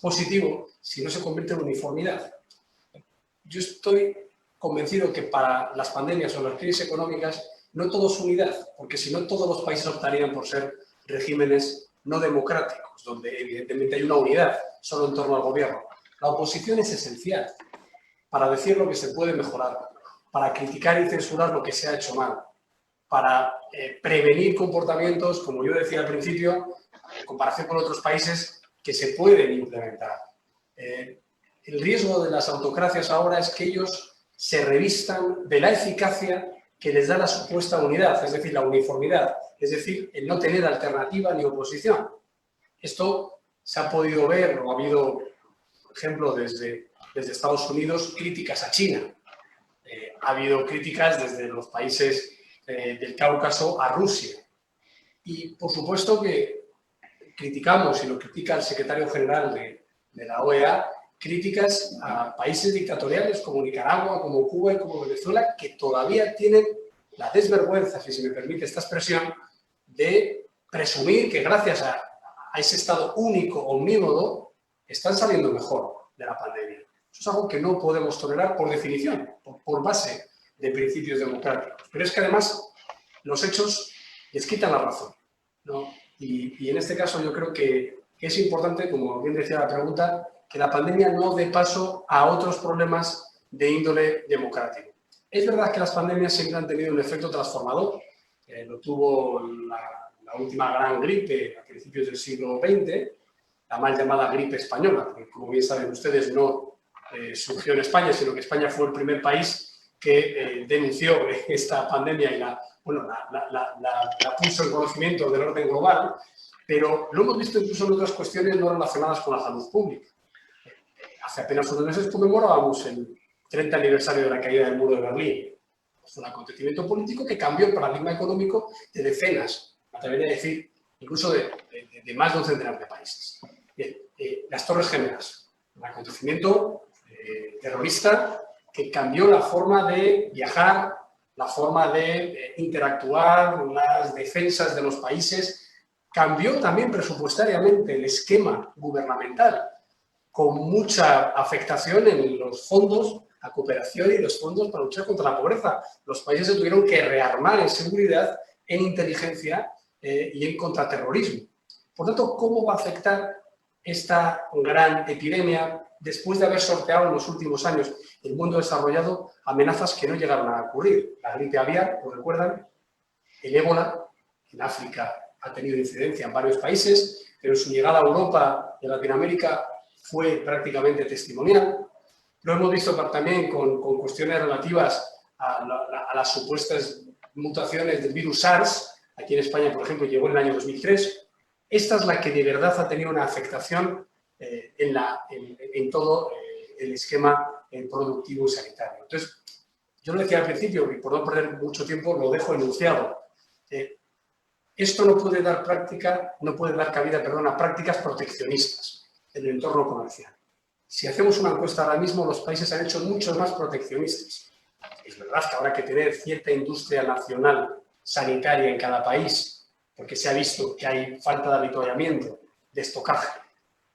positivo si no se convierte en uniformidad. Yo estoy convencido que para las pandemias o las crisis económicas no todo es unidad, porque si no todos los países optarían por ser regímenes no democráticos, donde evidentemente hay una unidad solo en torno al gobierno. La oposición es esencial para decir lo que se puede mejorar, para criticar y censurar lo que se ha hecho mal, para prevenir comportamientos, como yo decía al principio, en comparación con otros países, que se pueden implementar. El riesgo de las autocracias ahora es que ellos se revistan de la eficacia que les da la supuesta unidad, es decir, la uniformidad, es decir, el no tener alternativa ni oposición. Esto se ha podido ver, o ha habido, por ejemplo, desde Estados Unidos, críticas a China. Ha habido críticas desde los países del Cáucaso a Rusia. Y, por supuesto, que criticamos, y lo critica el secretario general de la OEA, críticas a países dictatoriales como Nicaragua, como Cuba y como Venezuela, que todavía tienen la desvergüenza, si se me permite esta expresión, de presumir que gracias a ese Estado único, omnímodo, están saliendo mejor de la pandemia. Eso es algo que no podemos tolerar por definición, por base de principios democráticos. Pero es que además los hechos les quitan la razón, ¿no? Y en este caso yo creo que es importante, como bien decía la pregunta, que la pandemia no dé paso a otros problemas de índole democrático. Es verdad que las pandemias siempre han tenido un efecto transformador. Lo tuvo la última gran gripe a principios del siglo XX, la mal llamada gripe española, porque como bien saben ustedes no surgió en España, sino que España fue el primer país que denunció esta pandemia y la puso en conocimiento del orden global, pero lo hemos visto incluso en otras cuestiones no relacionadas con la salud pública. Hace apenas unos meses conmemorábamos el 30 aniversario de la caída del muro de Berlín. Es un acontecimiento político que cambió el paradigma económico de decenas, me atrevería a decir, incluso de más de un centenar de países. Bien, las Torres Gemelas, un acontecimiento terrorista que cambió la forma de viajar, la forma de interactuar, las defensas de los países, cambió también presupuestariamente el esquema gubernamental, con mucha afectación en los fondos, la cooperación y los fondos para luchar contra la pobreza. Los países se tuvieron que rearmar en seguridad, en inteligencia y en contraterrorismo. Por tanto, ¿cómo va a afectar esta gran epidemia después de haber sorteado en los últimos años el mundo desarrollado amenazas que no llegaron a ocurrir? La gripe aviar, ¿lo recuerdan? El ébola, en África ha tenido incidencia en varios países, pero su llegada a Europa y a Latinoamérica fue prácticamente testimonial. Lo hemos visto también con cuestiones relativas a las supuestas mutaciones del virus SARS. Aquí en España, por ejemplo, llegó en el año 2003. Esta es la que de verdad ha tenido una afectación en todo el esquema productivo y sanitario. Entonces, yo lo decía al principio, y por no perder mucho tiempo, lo dejo enunciado. Esto no puede dar cabida a prácticas proteccionistas en el entorno comercial. Si hacemos una encuesta ahora mismo, los países han hecho muchos más proteccionistas. Es verdad que habrá que tener cierta industria nacional sanitaria en cada país, porque se ha visto que hay falta de avituallamiento, de estocaje,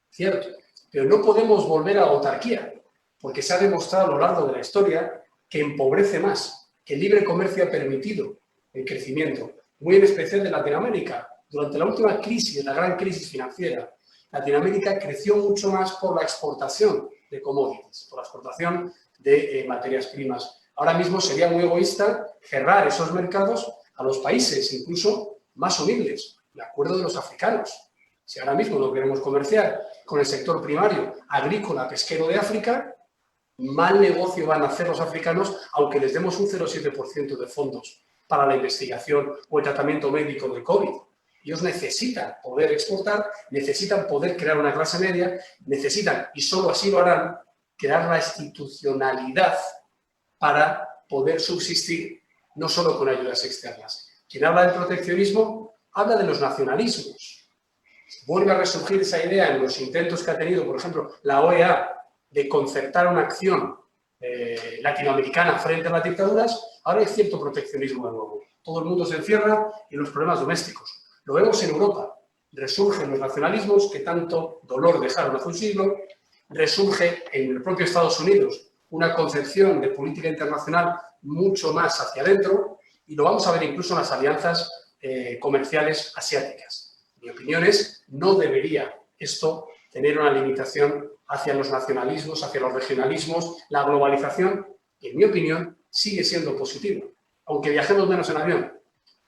cierto, pero no podemos volver a la autarquía, porque se ha demostrado a lo largo de la historia que empobrece más, que el libre comercio ha permitido el crecimiento, muy en especial de Latinoamérica. Durante la última crisis, la gran crisis financiera, Latinoamérica creció mucho más por la exportación de commodities, por la exportación de materias primas. Ahora mismo sería muy egoísta cerrar esos mercados a los países incluso más humildes, de acuerdo de los africanos. Si ahora mismo no queremos comerciar con el sector primario, agrícola, pesquero de África, mal negocio van a hacer los africanos, aunque les demos un 0,7% de fondos para la investigación o el tratamiento médico del COVID. Ellos necesitan poder exportar, necesitan poder crear una clase media, necesitan, y solo así lo harán, crear la institucionalidad para poder subsistir no solo con ayudas externas. Quien habla del proteccionismo habla de los nacionalismos. Vuelve a resurgir esa idea en los intentos que ha tenido, por ejemplo, la OEA de concertar una acción latinoamericana frente a las dictaduras. Ahora hay cierto proteccionismo de nuevo. Todo el mundo se encierra en los problemas domésticos. Lo vemos en Europa. Resurgen los nacionalismos que tanto dolor dejaron hace un siglo. Resurge en el propio Estados Unidos una concepción de política internacional mucho más hacia adentro, y lo vamos a ver incluso en las alianzas comerciales asiáticas. Mi opinión es, no debería esto tener una limitación hacia los nacionalismos, hacia los regionalismos. La globalización, en mi opinión, sigue siendo positiva. Aunque viajemos menos en avión,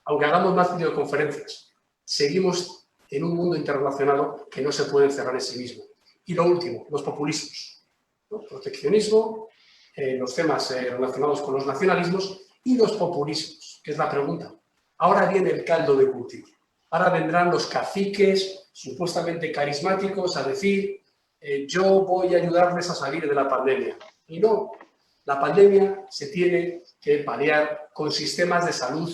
aunque hagamos más videoconferencias, seguimos en un mundo internacional que no se puede encerrar en sí mismo. Y lo último, los populismos, ¿no? Proteccionismo, los temas relacionados con los nacionalismos y los populismos, que es la pregunta. Ahora viene el caldo de cultivo. Ahora vendrán los caciques supuestamente carismáticos a decir yo voy a ayudarles a salir de la pandemia. Y no, la pandemia se tiene que paliar con sistemas de salud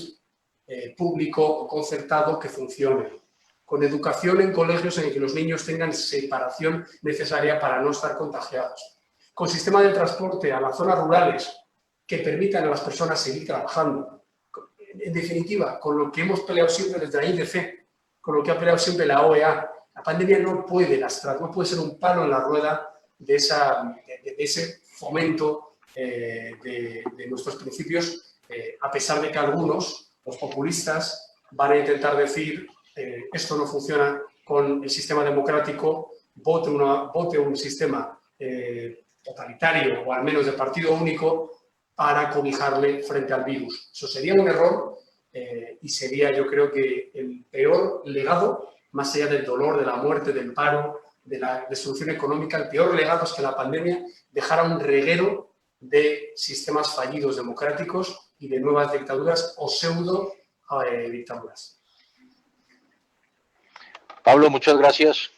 público o concertado que funcionen, con educación en colegios en el que los niños tengan separación necesaria para no estar contagiados, con sistemas de transporte a las zonas rurales que permitan a las personas seguir trabajando. En definitiva, con lo que hemos peleado siempre desde la IDC, con lo que ha peleado siempre la OEA, la pandemia no puede lastrar, no puede ser un palo en la rueda de ese fomento de nuestros principios, a pesar de que algunos, los populistas, van a intentar decir esto no funciona con el sistema democrático, vote un sistema totalitario o al menos de partido único para cobijarle frente al virus. Eso sería un error y sería, yo creo que, el peor legado, más allá del dolor, de la muerte, del paro, de la destrucción económica. El peor legado es que la pandemia dejara un reguero de sistemas fallidos democráticos y de nuevas dictaduras o pseudo dictaduras. Pablo, muchas gracias.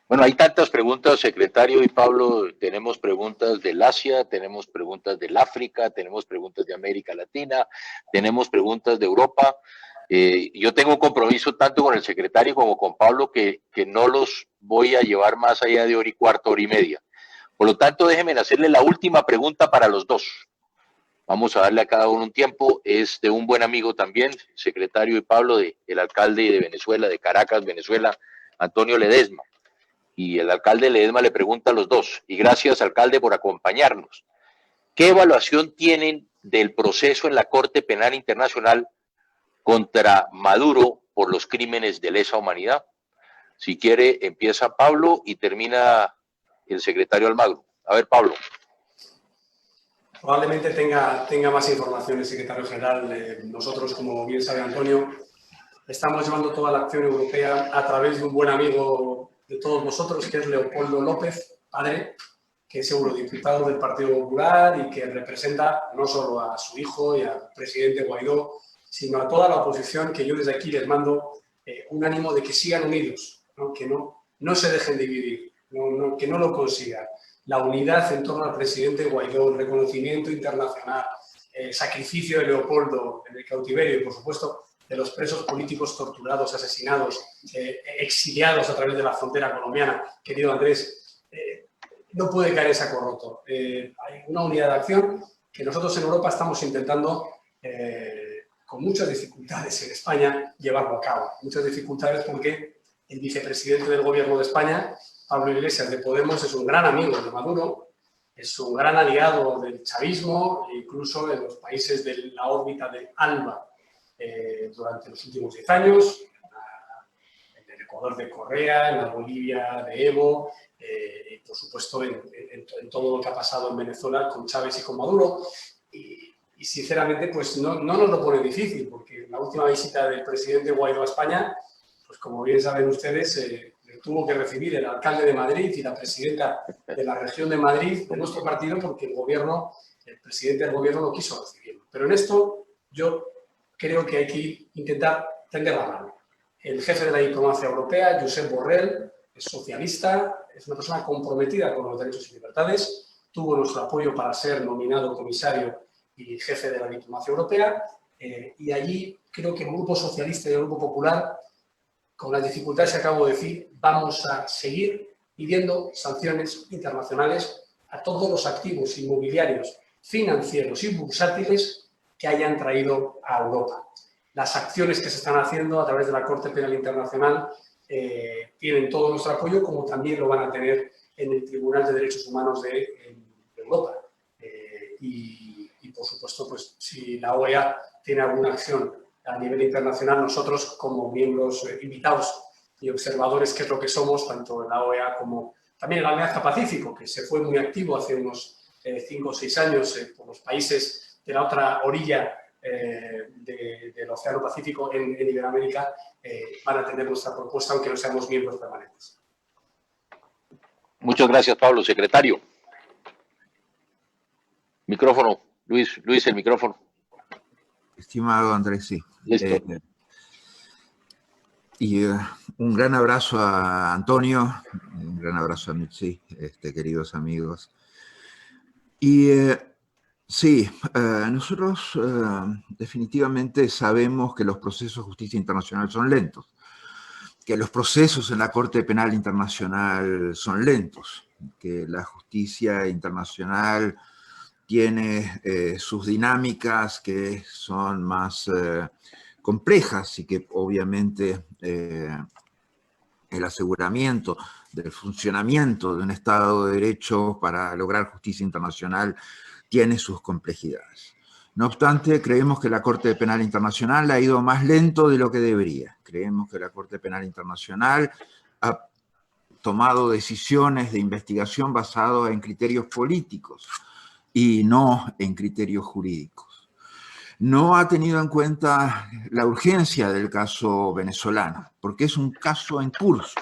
Bueno, hay tantas preguntas, secretario y Pablo. Tenemos preguntas del Asia, tenemos preguntas del África, tenemos preguntas de América Latina, tenemos preguntas de Europa. Yo tengo un compromiso tanto con el secretario como con Pablo que no los voy a llevar más allá de hora y cuarto, hora y media. Por lo tanto, déjenme hacerle la última pregunta para los dos. Vamos a darle a cada uno un tiempo. Es de un buen amigo también, secretario y Pablo, el alcalde de Venezuela, de Caracas, Venezuela, Antonio Ledesma. Y el alcalde Ledesma le pregunta a los dos. Y gracias, alcalde, por acompañarnos. ¿Qué evaluación tienen del proceso en la Corte Penal Internacional contra Maduro por los crímenes de lesa humanidad? Si quiere, empieza Pablo y termina el secretario Almagro. A ver, Pablo. Probablemente tenga más información el secretario general. Nosotros, como bien sabe Antonio, estamos llevando toda la acción europea a través de un buen amigo de todos nosotros, que es Leopoldo López, padre, que es eurodiputado del Partido Popular y que representa no solo a su hijo y al presidente Guaidó, sino a toda la oposición, que yo desde aquí les mando un ánimo de que sigan unidos, ¿no? Que no se dejen dividir, que no lo consigan. La unidad en torno al presidente Guaidó, el reconocimiento internacional, el sacrificio de Leopoldo en el cautiverio y, por supuesto, de los presos políticos torturados, asesinados, exiliados a través de la frontera colombiana, querido Andrés, no puede caer en saco roto. Hay una unidad de acción que nosotros en Europa estamos intentando, con muchas dificultades en España, llevarlo a cabo. Muchas dificultades porque el vicepresidente del Gobierno de España, Pablo Iglesias de Podemos, es un gran amigo de Maduro, es un gran aliado del chavismo, e incluso en los países de la órbita del ALBA durante los últimos 10 años, Ecuador de Correa, en la Bolivia de Evo, y por supuesto en todo lo que ha pasado en Venezuela con Chávez y con Maduro. Y sinceramente, pues no nos lo pone difícil, porque la última visita del presidente Guaidó a España, pues como bien saben ustedes, le tuvo que recibir el alcalde de Madrid y la presidenta de la región de Madrid de nuestro partido, porque el presidente del gobierno no quiso recibirlo. Pero en esto yo creo que hay que intentar tender la mano. El jefe de la diplomacia europea, Josep Borrell, es socialista, es una persona comprometida con los derechos y libertades, tuvo nuestro apoyo para ser nominado comisario y jefe de la diplomacia europea, y allí creo que el Grupo Socialista y el Grupo Popular, con las dificultades que acabo de decir, vamos a seguir pidiendo sanciones internacionales a todos los activos inmobiliarios, financieros y bursátiles que hayan traído a Europa. Las acciones que se están haciendo a través de la Corte Penal Internacional tienen todo nuestro apoyo, como también lo van a tener en el Tribunal de Derechos Humanos de Europa. Y, por supuesto, pues, si la OEA tiene alguna acción a nivel internacional, nosotros, como miembros invitados y observadores, que es lo que somos, tanto en la OEA como también en la Alianza Pacífico, que se fue muy activo hace unos 5 o 6 años por los países de la otra orilla del Océano Pacífico en Iberoamérica, van a tener nuestra propuesta, aunque no seamos miembros permanentes. Muchas gracias, Pablo. Secretario. Micrófono. Luis, el micrófono. Estimado Andrés, sí. Listo. Un gran abrazo a Antonio, un gran abrazo a Mitzi, queridos amigos. Y sí, nosotros definitivamente sabemos que los procesos de justicia internacional son lentos, que los procesos en la Corte Penal Internacional son lentos, que la justicia internacional tiene sus dinámicas que son más complejas y que obviamente el aseguramiento del funcionamiento de un Estado de Derecho para lograr justicia internacional tiene sus complejidades. No obstante, creemos que la Corte Penal Internacional ha ido más lento de lo que debería. Creemos que la Corte Penal Internacional ha tomado decisiones de investigación basadas en criterios políticos y no en criterios jurídicos. No ha tenido en cuenta la urgencia del caso venezolano, porque es un caso en curso.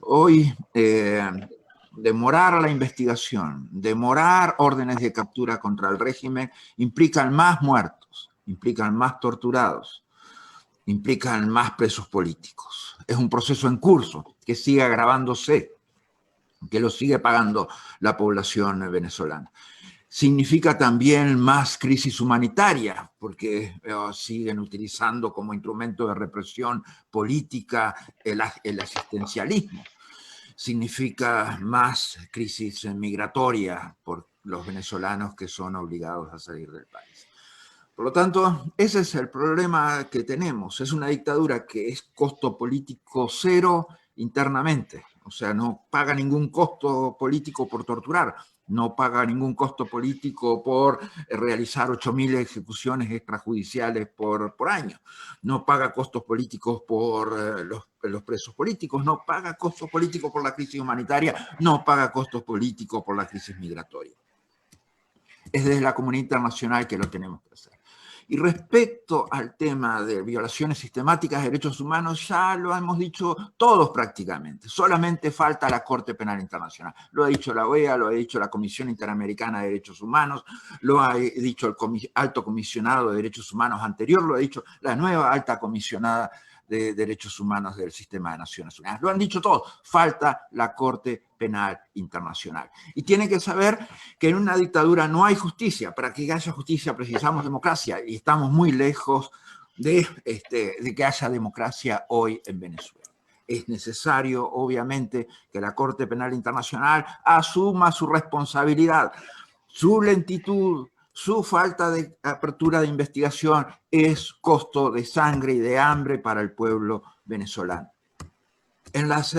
Hoy, demorar la investigación, demorar órdenes de captura contra el régimen, implican más muertos, implican más torturados, implican más presos políticos. Es un proceso en curso que sigue agravándose, que lo sigue pagando la población venezolana. Significa también más crisis humanitaria, porque siguen utilizando como instrumento de represión política el asistencialismo. Significa más crisis migratoria por los venezolanos que son obligados a salir del país. Por lo tanto, ese es el problema que tenemos. Es una dictadura que es costo político cero internamente. O sea, no paga ningún costo político por torturar, no paga ningún costo político por realizar 8.000 ejecuciones extrajudiciales por año, no paga costos políticos por los presos políticos, no paga costos políticos por la crisis humanitaria, no paga costos políticos por la crisis migratoria. Es desde la comunidad internacional que lo tenemos que hacer. Y respecto al tema de violaciones sistemáticas de derechos humanos, ya lo hemos dicho todos prácticamente. Solamente falta la Corte Penal Internacional. Lo ha dicho la OEA, lo ha dicho la Comisión Interamericana de Derechos Humanos, lo ha dicho el Alto Comisionado de Derechos Humanos anterior, lo ha dicho la nueva Alta Comisionada de Derechos Humanos del Sistema de Naciones Unidas. Lo han dicho todos. Falta la Corte Penal Internacional. Y tienen que saber que en una dictadura no hay justicia. Para que haya justicia precisamos democracia y estamos muy lejos de que haya democracia hoy en Venezuela. Es necesario, obviamente, que la Corte Penal Internacional asuma su responsabilidad, su lentitud, su falta de apertura de investigación es costo de sangre y de hambre para el pueblo venezolano. En las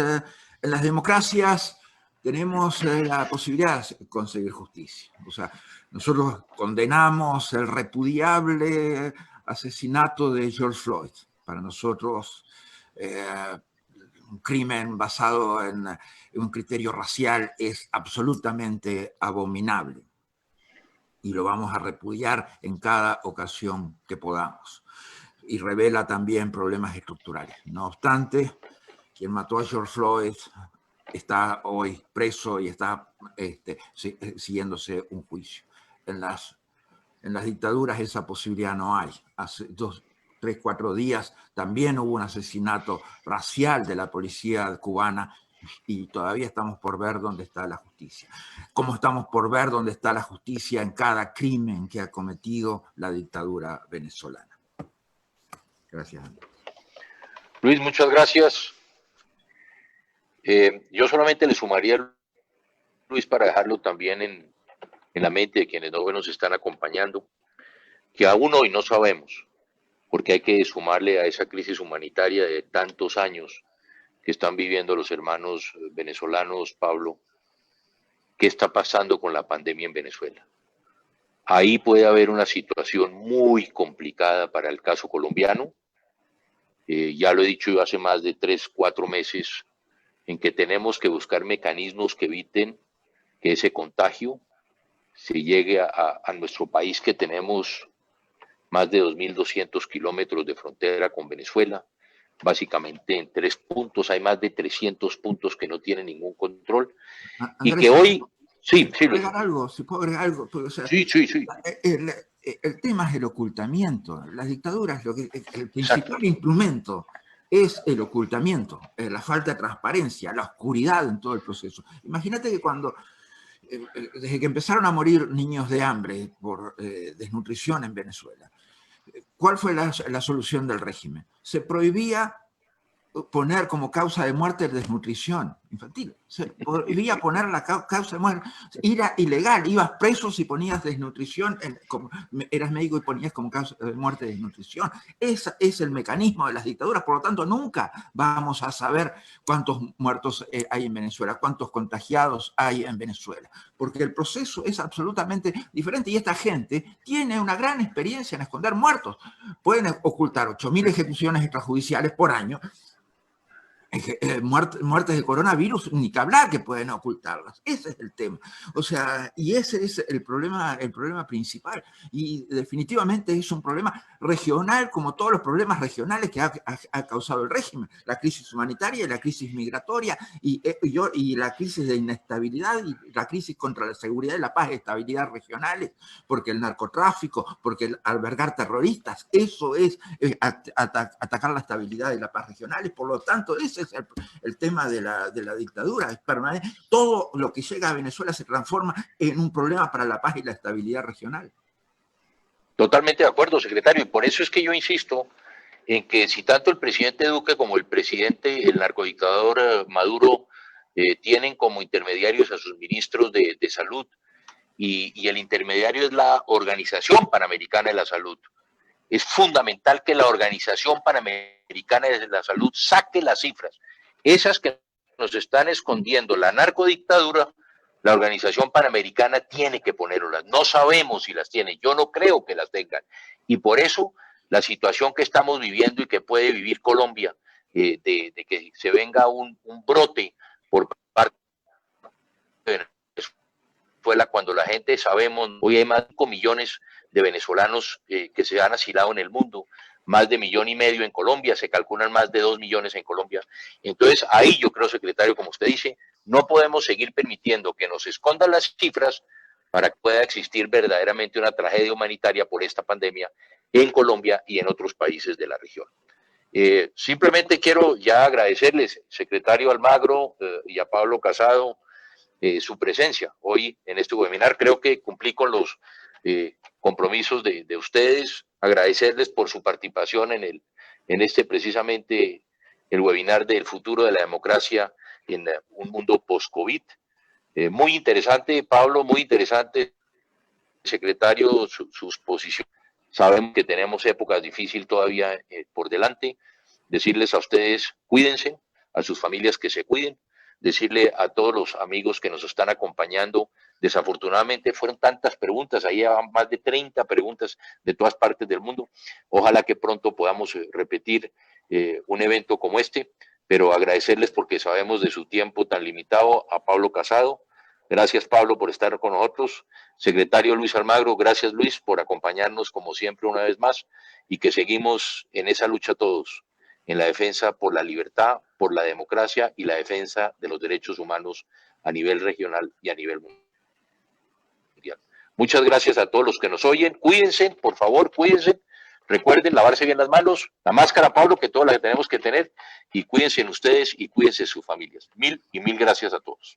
democracias tenemos la posibilidad de conseguir justicia. O sea, nosotros condenamos el repudiable asesinato de George Floyd. Para nosotros un crimen basado en un criterio racial es absolutamente abominable y lo vamos a repudiar en cada ocasión que podamos. Y revela también problemas estructurales. No obstante, quien mató a George Floyd está hoy preso y está siguiéndose un juicio. En las dictaduras esa posibilidad no hay. Hace 2, 3, 4 días también hubo un asesinato racial de la policía cubana y todavía estamos por ver dónde está la justicia. Como estamos por ver dónde está la justicia en cada crimen que ha cometido la dictadura venezolana. Gracias. Luis, muchas gracias. Yo solamente le sumaría, Luis, para dejarlo también en la mente de quienes no nos están acompañando, que aún hoy no sabemos, porque hay que sumarle a esa crisis humanitaria de tantos años que están viviendo los hermanos venezolanos, Pablo, qué está pasando con la pandemia en Venezuela. Ahí puede haber una situación muy complicada para el caso colombiano. Ya lo he dicho yo hace más de 3, 4 meses, en que tenemos que buscar mecanismos que eviten que ese contagio se llegue a nuestro país, que tenemos más de 2.200 kilómetros de frontera con Venezuela. Básicamente en 3 puntos, hay más de 300 puntos que no tienen ningún control. Andrés, y que hoy... Sí, ¿se puede agregar algo? ¿Se puede agregar algo? Porque, o sea, sí. El tema es el ocultamiento. Las dictaduras, el principal instrumento es el ocultamiento, la falta de transparencia, la oscuridad en todo el proceso. Imagínate que desde que empezaron a morir niños de hambre por desnutrición en Venezuela, ¿cuál fue la solución del régimen? Se prohibía poner como causa de muerte desnutrición infantil. Se prohibía poner la causa de muerte. Era ilegal, ibas preso si ponías desnutrición, eras médico y ponías como causa de muerte desnutrición. Ese es el mecanismo de las dictaduras, por lo tanto nunca vamos a saber cuántos muertos hay en Venezuela, cuántos contagiados hay en Venezuela, porque el proceso es absolutamente diferente y esta gente tiene una gran experiencia en esconder muertos. Pueden ocultar 8.000 ejecuciones extrajudiciales por año, muertes de coronavirus, ni que hablar que pueden ocultarlas. Ese es el tema. O sea, y ese es el problema principal. Y definitivamente es un problema regional, como todos los problemas regionales que ha causado el régimen. La crisis humanitaria, la crisis migratoria y la crisis de inestabilidad y la crisis contra la seguridad y la paz y estabilidad regionales, porque el narcotráfico, porque el albergar terroristas, eso es atacar la estabilidad y la paz regionales. Por lo tanto, ese es el tema de la dictadura, es permanente. Todo lo que llega a Venezuela se transforma en un problema para la paz y la estabilidad regional. Totalmente de acuerdo, secretario, y por eso es que yo insisto en que si tanto el presidente Duque como el narcodictador Maduro, tienen como intermediarios a sus ministros de salud, y el intermediario es la Organización Panamericana de la Salud. Es fundamental que la Organización Panamericana de la Salud saque las cifras. Esas que nos están escondiendo la narcodictadura, la Organización Panamericana tiene que ponerlas. No sabemos si las tiene, yo no creo que las tengan. Y por eso la situación que estamos viviendo y que puede vivir Colombia, de que se venga un brote por parte de Venezuela, cuando la gente sabemos, hoy hay más de 5 millones de venezolanos que se han asilado en el mundo, más de 1,5 millones en Colombia, se calculan más de 2 millones en Colombia. Entonces, ahí yo creo, secretario, como usted dice, no podemos seguir permitiendo que nos escondan las cifras para que pueda existir verdaderamente una tragedia humanitaria por esta pandemia en Colombia y en otros países de la región. Simplemente quiero ya agradecerles, secretario Almagro, y a Pablo Casado, su presencia hoy en este webinar. Creo que cumplí con los compromisos de ustedes, agradecerles por su participación en este precisamente el webinar del futuro de la democracia en un mundo post-COVID. Muy interesante, Pablo, muy interesante, secretario, sus posiciones. Sabemos que tenemos épocas difíciles todavía por delante. Decirles a ustedes, cuídense, a sus familias que se cuiden, decirle a todos los amigos que nos están acompañando, desafortunadamente fueron tantas preguntas, ahí van más de 30 preguntas de todas partes del mundo. Ojalá que pronto podamos repetir un evento como este. pero agradecerles porque sabemos de su tiempo tan limitado a Pablo Casado. Gracias, Pablo, por estar con nosotros. Secretario Luis Almagro, gracias, Luis, por acompañarnos como siempre una vez más y que seguimos en esa lucha todos, en la defensa por la libertad, por la democracia y la defensa de los derechos humanos a nivel regional y a nivel mundial. Muchas gracias a todos los que nos oyen. Cuídense, por favor, cuídense. Recuerden lavarse bien las manos, la máscara, Pablo, que todas las que tenemos que tener, y cuídense en ustedes y cuídense sus familias. Mil y mil gracias a todos.